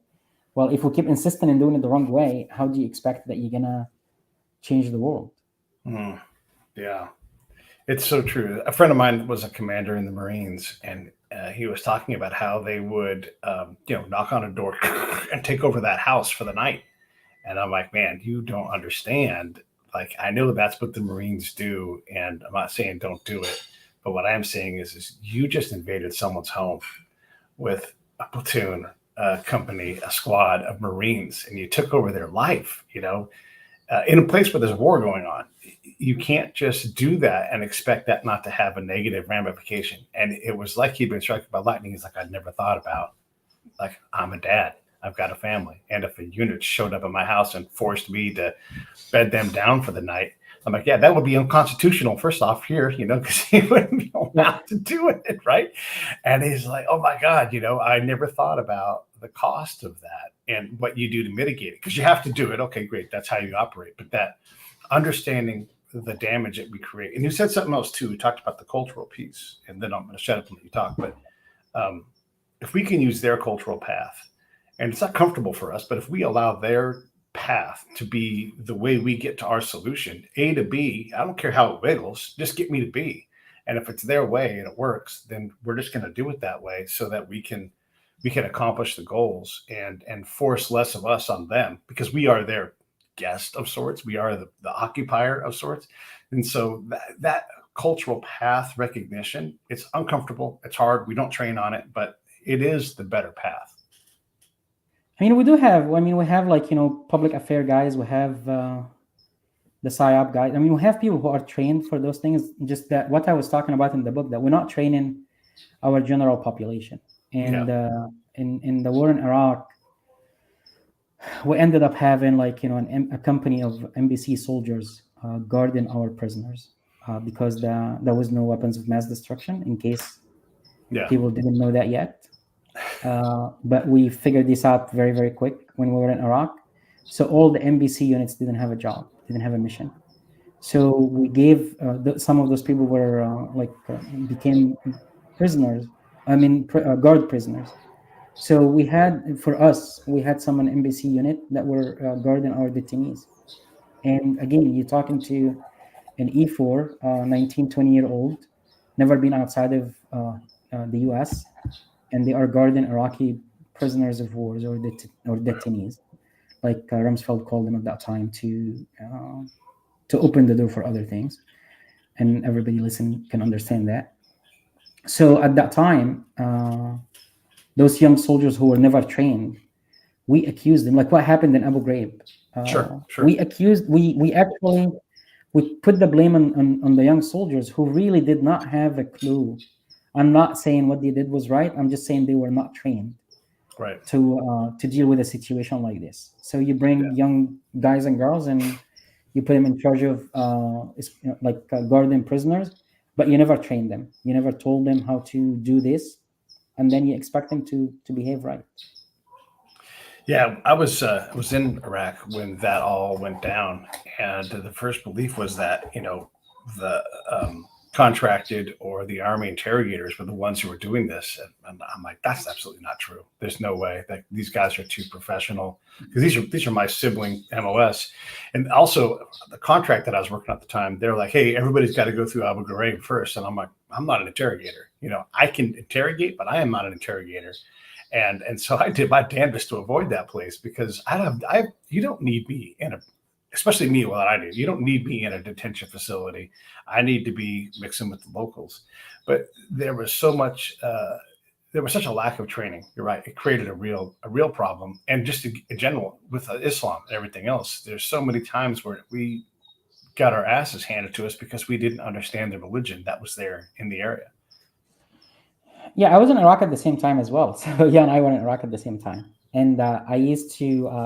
well, if we keep insisting and doing it the wrong way, how do you expect that you're gonna change the world? Yeah, it's so true. A friend of mine was a commander in the Marines, and he was talking about how they would, knock on a door and take over that house for the night. And I'm like, man, you don't understand. Like, I know that's what the Marines do, and I'm not saying don't do it, but what I'm saying is you just invaded someone's home with a platoon, a company, a squad of Marines, and you took over their life, in a place where there's a war going on. You can't just do that and expect that not to have a negative ramification. And it was like he'd been struck by lightning. He's like, I'd never thought about, like, I'm a dad. I've got a family. And if a unit showed up at my house and forced me to bed them down for the night, I'm like, yeah, that would be unconstitutional, first off, here, because he wouldn't be allowed to do it, right? And he's like, oh my God, I never thought about the cost of that and what you do to mitigate it, because you have to do it. Okay, great. That's how you operate. But that understanding the damage that we create. And you said something else too. We talked about the cultural piece, and then I'm going to shut up and let you talk. But if we can use their cultural path, and it's not comfortable for us, but if we allow their path to be the way we get to our solution, A to B, I don't care how it wiggles, just get me to B. And if it's their way and it works, then we're just going to do it that way so that we can accomplish the goals and force less of us on them, because we are their guest of sorts. We are the occupier of sorts. And so that cultural path recognition, it's uncomfortable. It's hard. We don't train on it, but it is the better path. I mean, we have like, public affair guys. We have the PSYOP guys. I mean, we have people who are trained for those things. Just that what I was talking about in the book, that we're not training our general population. And in the war in Iraq, we ended up having like, a company of NBC soldiers guarding our prisoners because there was no weapons of mass destruction, in case people didn't know that yet. But we figured this out very, very quick when we were in Iraq. So all the NBC units didn't have a job, didn't have a mission. So we gave some of those people were became prisoners. I mean, guard prisoners. So we had some an NBC unit that were guarding our detainees. And again, you're talking to an E4, 19, 20-year-old, never been outside of the U.S., and they are guarding Iraqi prisoners of war or detainees, like Rumsfeld called them at that time, to open the door for other things. And everybody listening can understand that. So at that time, those young soldiers who were never trained, we accused them, like what happened in Abu Ghraib. Sure. We put the blame on the young soldiers who really did not have a clue. I'm not saying what they did was right. I'm just saying they were not trained to deal with a situation like this. So you bring young guys and girls and you put them in charge of guarding prisoners, but you never trained them. You never told them how to do this, and then you expect them to behave right. Yeah, I was in Iraq when that all went down, and the first belief was that the contracted or the Army interrogators were the ones who were doing this, and I'm like, that's absolutely not true. There's no way that these guys are too professional, because these are my sibling MOS, and also the contract that I was working at the time, they're like, hey, everybody's got to go through Abu Ghraib first, and I'm like, I'm not an interrogator. I can interrogate, but I am not an interrogator. And so I did my damnedest to avoid that place, because you don't need me especially me, what I do. You don't need me in a detention facility. I need to be mixing with the locals. But there was so much there was such a lack of training. You're right. It created a real problem. And just in general with Islam and everything else, there's so many times where we got our asses handed to us because we didn't understand the religion that was there in the area. Yeah, I was in Iraq at the same time as well. So yeah, and I went in Iraq at the same time. And I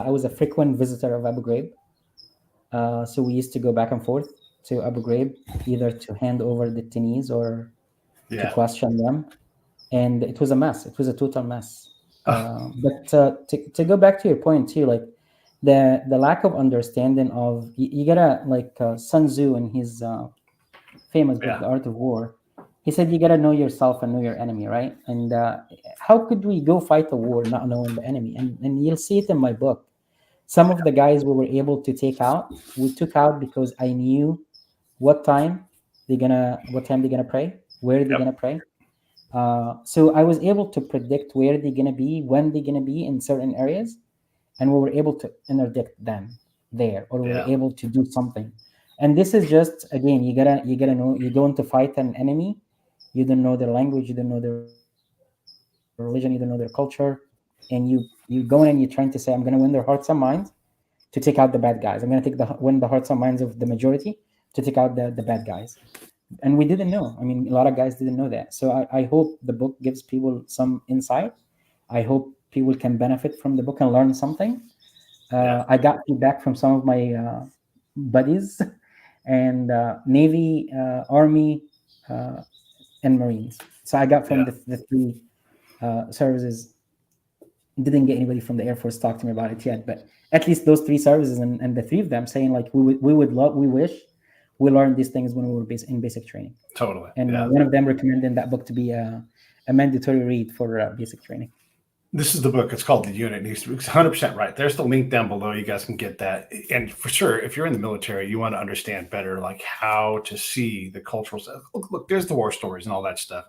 was a frequent visitor of Abu Ghraib. So we used to go back and forth to Abu Ghraib, either to hand over detainees or to question them. And it was a mess. It was a total mess. But to go back to your point too, like the lack of understanding of you gotta like Sun Tzu in his famous book, The Art of War. He said you gotta know yourself and know your enemy, right? And how could we go fight a war not knowing the enemy? And you'll see it in my book. Some of the guys we were able to take out, we took out because I knew what time they're gonna pray, where they're gonna pray. So I was able to predict where they're gonna be, when they're gonna be in certain areas, and we were able to interdict them there, or we were able to do something. And this is just again, you gotta know you're going to fight an enemy, you don't know their language, you don't know their religion, you don't know their culture, and you go in and you're trying to say, I'm gonna win their hearts and minds to take out the bad guys. I'm gonna win the hearts and minds of the majority to take out the bad guys. And we didn't know. I mean, a lot of guys didn't know that. So I hope the book gives people some insight. I hope people can benefit from the book and learn something. I got feedback from some of my buddies and Navy, Army, and Marines. So I got from the three services. Didn't get anybody from the Air Force talk to me about it yet, but at least those three services and the three of them saying like we wish we learned these things when we were in basic training. Totally. And one of them recommended that book to be a mandatory read for basic training. This is the book. It's called The Unit. It's 100% right. There's the link down below. You guys can get that. And for sure, if you're in the military, you want to understand better, like how to see the cultural stuff. Look, there's the war stories and all that stuff.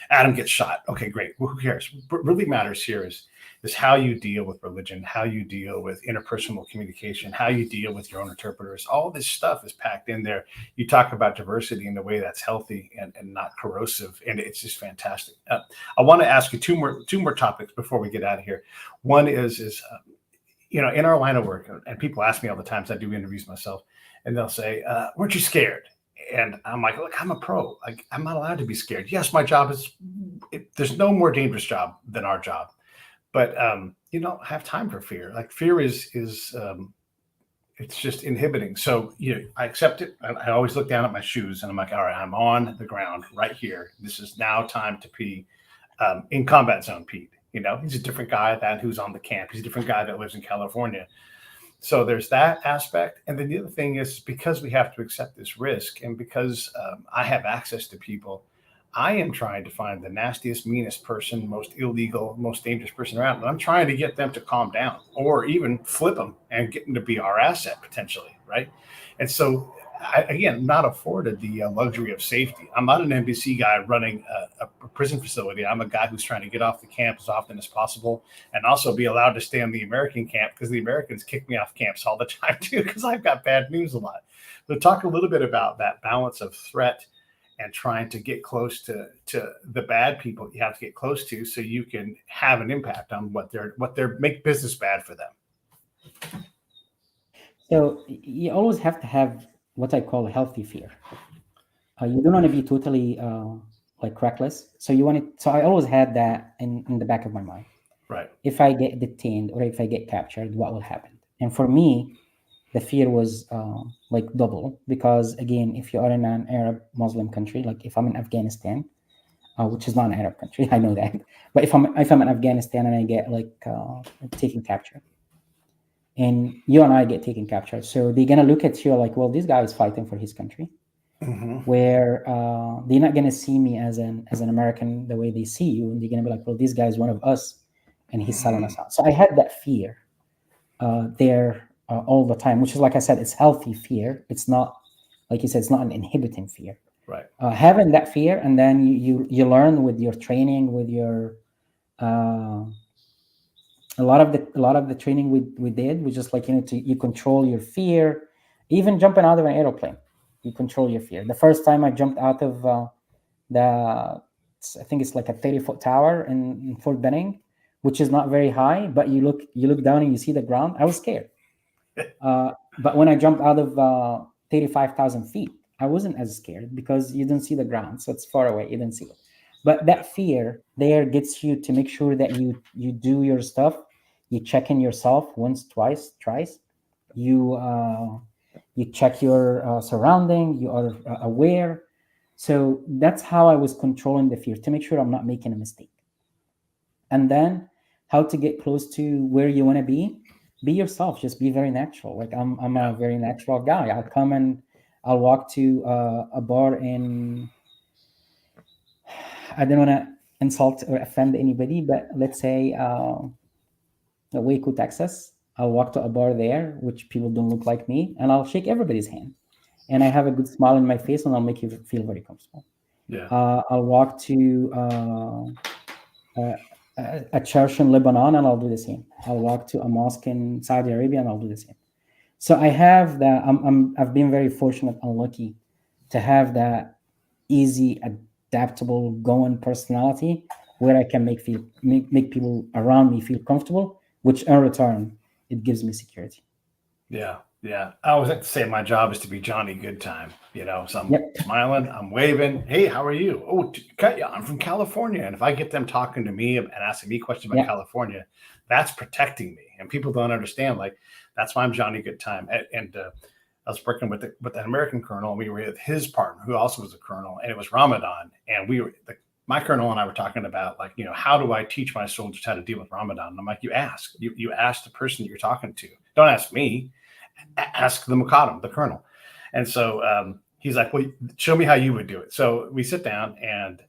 Adam gets shot. Okay, great. Well, who cares? What really matters here is how you deal with religion, how you deal with interpersonal communication, how you deal with your own interpreters. All this stuff is packed in there. You talk about diversity in a way that's healthy and not corrosive, and it's just fantastic. I want to ask you two more topics before we get out of here. One is in our line of work, and people ask me all the time, as I do interviews myself, and they'll say, weren't you scared? And I'm like, look, I'm a pro. Like, I'm not allowed to be scared. Yes, my job there's no more dangerous job than our job. But you don't have time for fear. Like fear is it's just inhibiting. So I accept it. I always look down at my shoes and I'm like, all right, I'm on the ground right here. This is now time to pee in combat zone Pete. He's a different guy than who's on the camp. He's a different guy that lives in California. So there's that aspect. And then the other thing is because we have to accept this risk and because I have access to people, I am trying to find the nastiest, meanest person, most illegal, most dangerous person around. And I'm trying to get them to calm down or even flip them and get them to be our asset potentially, right? And so, again, not afforded the luxury of safety. I'm not an NBC guy running a prison facility. I'm a guy who's trying to get off the camp as often as possible and also be allowed to stay on the American camp because the Americans kick me off camps all the time too because I've got bad news a lot. So talk a little bit about that balance of threat and trying to get close to the bad people you have to get close to so you can have an impact on what they're make business bad for them. So you always have to have what I call healthy fear. You don't want to be totally like reckless. So I always had that in the back of my mind. Right. If I get detained or if I get captured, what will happen? And for me, the fear was like double because again, if you are in an Arab Muslim country, like if I'm in Afghanistan, which is not an Arab country, I know that, but if I'm in Afghanistan and I get like taken captured, and you and I get taken captured, so they're gonna look at you like, well, this guy is fighting for his country, where they're not gonna see me as an American the way they see you, and they're gonna be like, well, this guy is one of us, and he's selling us out. So I had that fear there. All the time, which is like I said, it's healthy fear. It's not, like you said, it's not an inhibiting fear. Right. Having that fear, and then you learn with your training, with your a lot of the training we did, we just like you control your fear. Even jumping out of an airplane, you control your fear. The first time I jumped out of the I think it's like a 30-foot tower in Fort Benning, which is not very high, but you look down and you see the ground. I was scared. But when I jumped out of 35,000 feet, I wasn't as scared because you didn't see the ground, so it's far away. You didn't see it. But that fear there gets you to make sure that you do your stuff. You check in yourself once, twice, thrice. You check your surrounding. You are aware. So that's how I was controlling the fear, to make sure I'm not making a mistake. And then how to get close to where you want to be yourself. Just be very natural. Like I'm a very natural guy. I'll come and I'll walk to a bar in, I don't want to insult or offend anybody, but let's say Waco, Texas. I'll walk to a bar there, which people don't look like me, and I'll shake everybody's hand. And I have a good smile on my face, and I'll make you feel very comfortable. Yeah. I'll walk to a church in Lebanon, and I'll do the same. I'll walk to a mosque in Saudi Arabia, and I'll do the same. So I have that. I've been very fortunate and lucky to have that easy, adaptable, going personality where I can make people around me feel comfortable, which in return it gives me security. Yeah. Yeah. I always like to say my job is to be Johnny Goodtime, So I'm smiling, I'm waving. Hey, how are you? Oh, I'm from California. And if I get them talking to me and asking me questions about California, that's protecting me. And people don't understand, like, that's why I'm Johnny Goodtime. And I was working with an American colonel, and we were with his partner, who also was a colonel, and it was Ramadan. And my colonel and I were talking about, like, how do I teach my soldiers how to deal with Ramadan? And I'm like, you ask the person that you're talking to. Don't ask me. Ask the Muqaddam, the colonel. And so he's like, well, show me how you would do it. So we sit down, and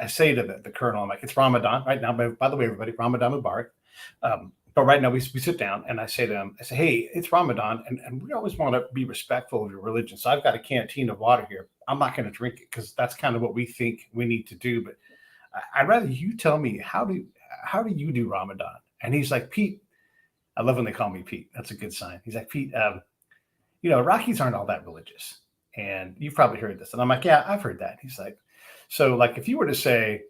I say to the colonel, I'm like, it's Ramadan right now. By the way, everybody, Ramadan Mubarak. But right now we sit down, and I say to him, I say, hey, it's Ramadan, and we always want to be respectful of your religion. So I've got a canteen of water here. I'm not going to drink it because that's kind of what we think we need to do. But I'd rather you tell me, how do you do Ramadan? And he's like, Pete, I love when they call me Pete. That's a good sign. He's like, Pete, Iraqis aren't all that religious. And you've probably heard this. And I'm like, yeah, I've heard that. He's like, so like if you were to say,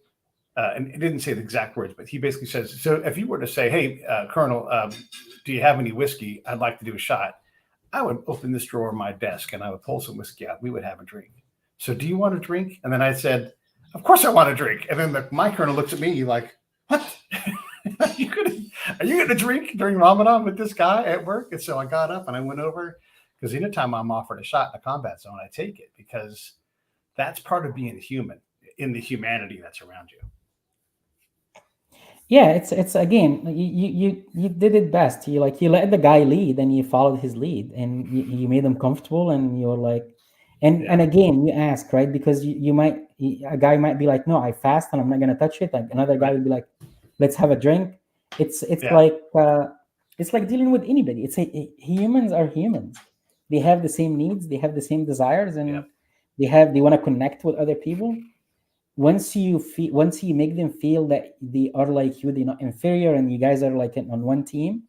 and it didn't say the exact words, but he basically says, so if you were to say, hey, Colonel, do you have any whiskey? I'd like to do a shot. I would open this drawer of my desk and I would pull some whiskey out. We would have a drink. So do you want to drink? And then I said, of course I want to drink. And then my colonel looks at me like, what? Are you going to drink during Ramadan with this guy at work? And so I got up and I went over, because anytime I'm offered a shot in a combat zone, I take it, because that's part of being human, in the humanity that's around you. Yeah, it's again, you did it best. You let the guy lead, and you followed his lead, and you made him comfortable, and you're like, and again, you ask, right? Because a guy might be like, no, I fast and I'm not gonna touch it. Like another guy would be like, let's have a drink. It's like dealing with anybody. Humans are humans. They have the same needs, they have the same desires, and they want to connect with other people. Once you make them feel that they are like you, they're not inferior, and you guys are like on one team,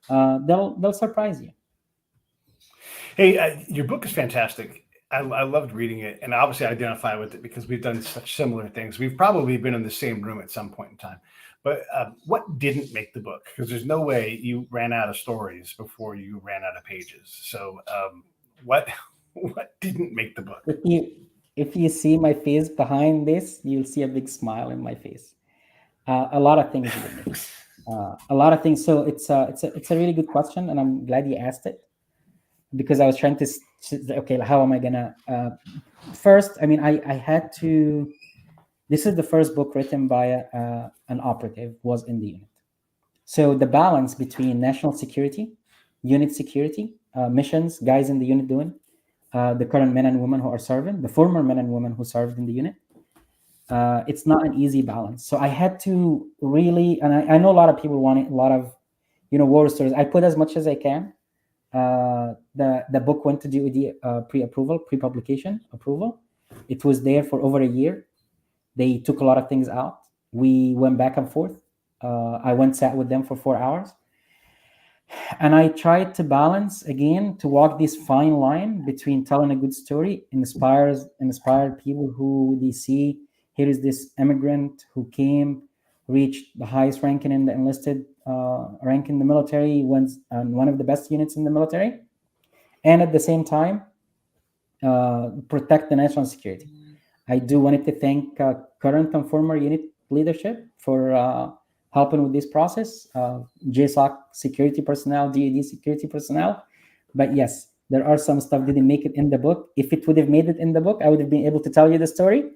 they'll surprise you. Hey, your book is fantastic. I loved reading it, and obviously I identify with it because we've done such similar things. We've probably been in the same room at some point in time. But what didn't make the book? Because there's no way you ran out of stories before you ran out of pages. So what didn't make the book? If you see my face behind this, you'll see a big smile in my face. A lot of things didn't make it. A lot of things. So it's a really good question, and I'm glad you asked it, because I was trying to okay, how am I gonna first? I mean, I had to. This is the first book written by an operative, was in the unit. So the balance between national security, unit security, missions, guys in the unit doing, the current men and women who are serving, the former men and women who served in the unit, it's not an easy balance. So I had to really, and I know a lot of people want a lot of, war stories. I put as much as I can. The book went to DoD pre-publication approval. It was there for over a year. They took a lot of things out. We went back and forth. I sat with them for 4 hours. And I tried to balance, again, to walk this fine line between telling a good story, inspire people who they see, here is this immigrant who came, reached the highest ranking in the enlisted rank in the military, was one of the best units in the military, and at the same time protect the national security. I do wanted to thank current and former unit leadership for helping with this process, JSOC security personnel, DoD security personnel. But yes, there are some stuff didn't make it in the book. If it would have made it in the book, I would have been able to tell you the story.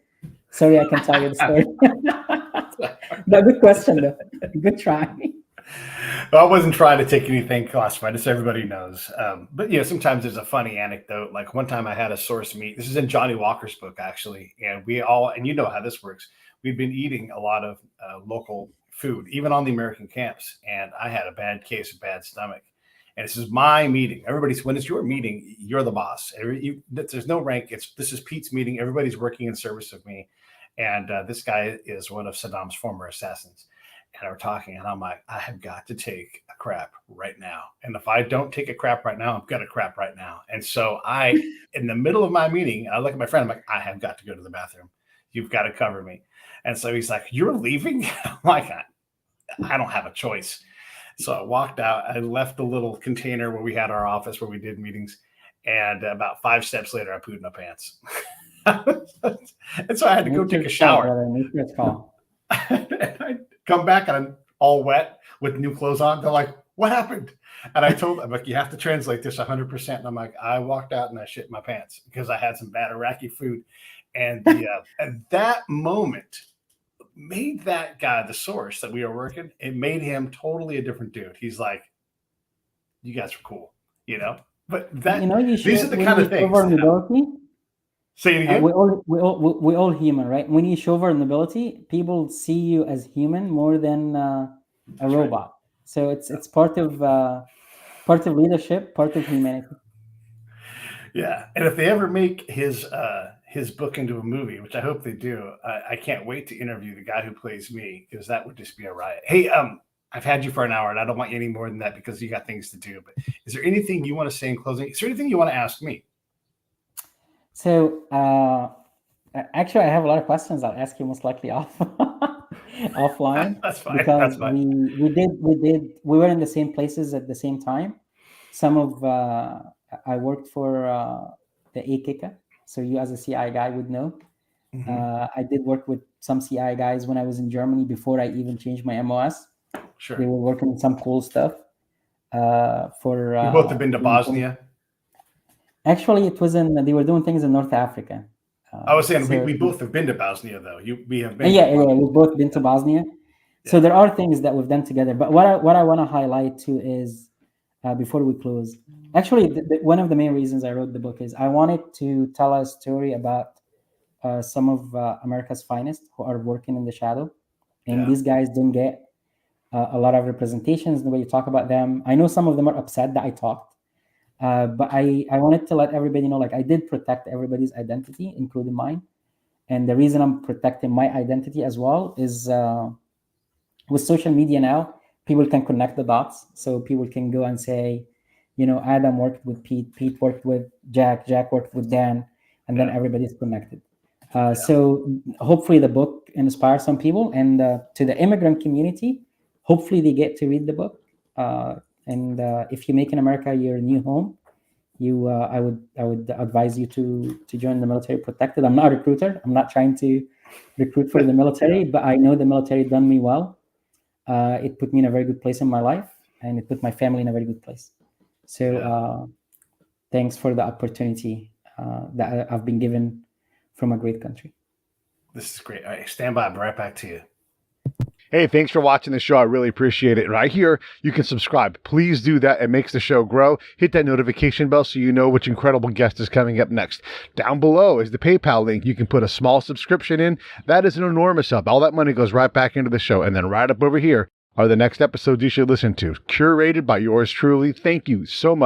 Sorry, I can tell you the story. But good question, though. Good try. Well, I wasn't trying to take anything classified, as everybody knows. But yeah, sometimes there's a funny anecdote. Like one time I had a source meet. This is in Johnny Walker's book, actually. And we all, and you know how this works. We've been eating a lot of local food, even on the American camps. And I had a bad case of bad stomach. And this is my meeting. Everybody's, when it's your meeting, you're the boss. There's no rank. This is Pete's meeting. Everybody's working in service of me. And this guy is one of Saddam's former assassins. And we're talking, and I'm like, I have got to take a crap right now. And if I don't take a crap right now, I'm going to crap right now. And so in the middle of my meeting, I look at my friend, I'm like, I have got to go to the bathroom. You've got to cover me. And so he's like, you're leaving? I'm like, I don't have a choice. So I walked out. I left the little container where we had our office where we did meetings. And about 5 steps later, I pooed in my pants. And so I had to go take a shower. And I come back and I'm all wet with new clothes on. They're like, what happened? And I told them, like, you have to translate this 100%. And I'm like, I walked out and I shit my pants because I had some bad Iraqi food. And and that moment made that guy, the source that we were working, it made him totally a different dude. He's like, you guys are cool, you know? But that, these are the kind of things. Say it again. We all human, right? When you show vulnerability, people see you as human more than a robot. Right. So it's part of leadership, part of humanity. Yeah, and if they ever make his book into a movie, which I hope they do, I can't wait to interview the guy who plays me, because that would just be a riot. Hey, I've had you for an hour, and I don't want you any more than that because you got things to do. But is there anything you want to say in closing? Is there anything you want to ask me? So actually, I have a lot of questions. I'll ask you most likely offline. That's fine. Because that's fine. We were in the same places at the same time. Some of I worked for the AKK, so you as a CI guy would know. Mm-hmm. I did work with some CI guys when I was in Germany before I even changed my MOS. Sure. They were working on some cool stuff. We both have been to Bosnia. Actually, they were doing things in North Africa. I was saying we both have been to Bosnia, though. We have been. Yeah, we've both been to Bosnia. Yeah. So there are things that we've done together. But what I want to highlight too is, before we close, actually, one of the main reasons I wrote the book is I wanted to tell a story about some of America's finest who are working in the shadow. And these guys don't get a lot of representations. The way you talk about them, I know some of them are upset that I talked. But I wanted to let everybody know, like, I did protect everybody's identity, including mine. And the reason I'm protecting my identity as well is with social media now, people can connect the dots. So people can go and say, Adam worked with Pete, Pete worked with Jack, Jack worked with Dan, and then everybody's connected. So hopefully the book inspires some people. And to the immigrant community, hopefully they get to read the book. And if you make in America your new home, I would advise you to join the military protected. I'm not a recruiter. I'm not trying to recruit for the military, but I know the military done me well. It put me in a very good place in my life, and it put my family in a very good place. So thanks for the opportunity that I've been given from a great country. This is great. All right, stand by. I'll be right back to you. Hey, thanks for watching the show. I really appreciate it. Right here, you can subscribe. Please do that. It makes the show grow. Hit that notification bell so you know which incredible guest is coming up next. Down below is the PayPal link. You can put a small subscription in. That is an enormous help. All that money goes right back into the show. And then right up over here are the next episodes you should listen to, curated by yours truly. Thank you so much.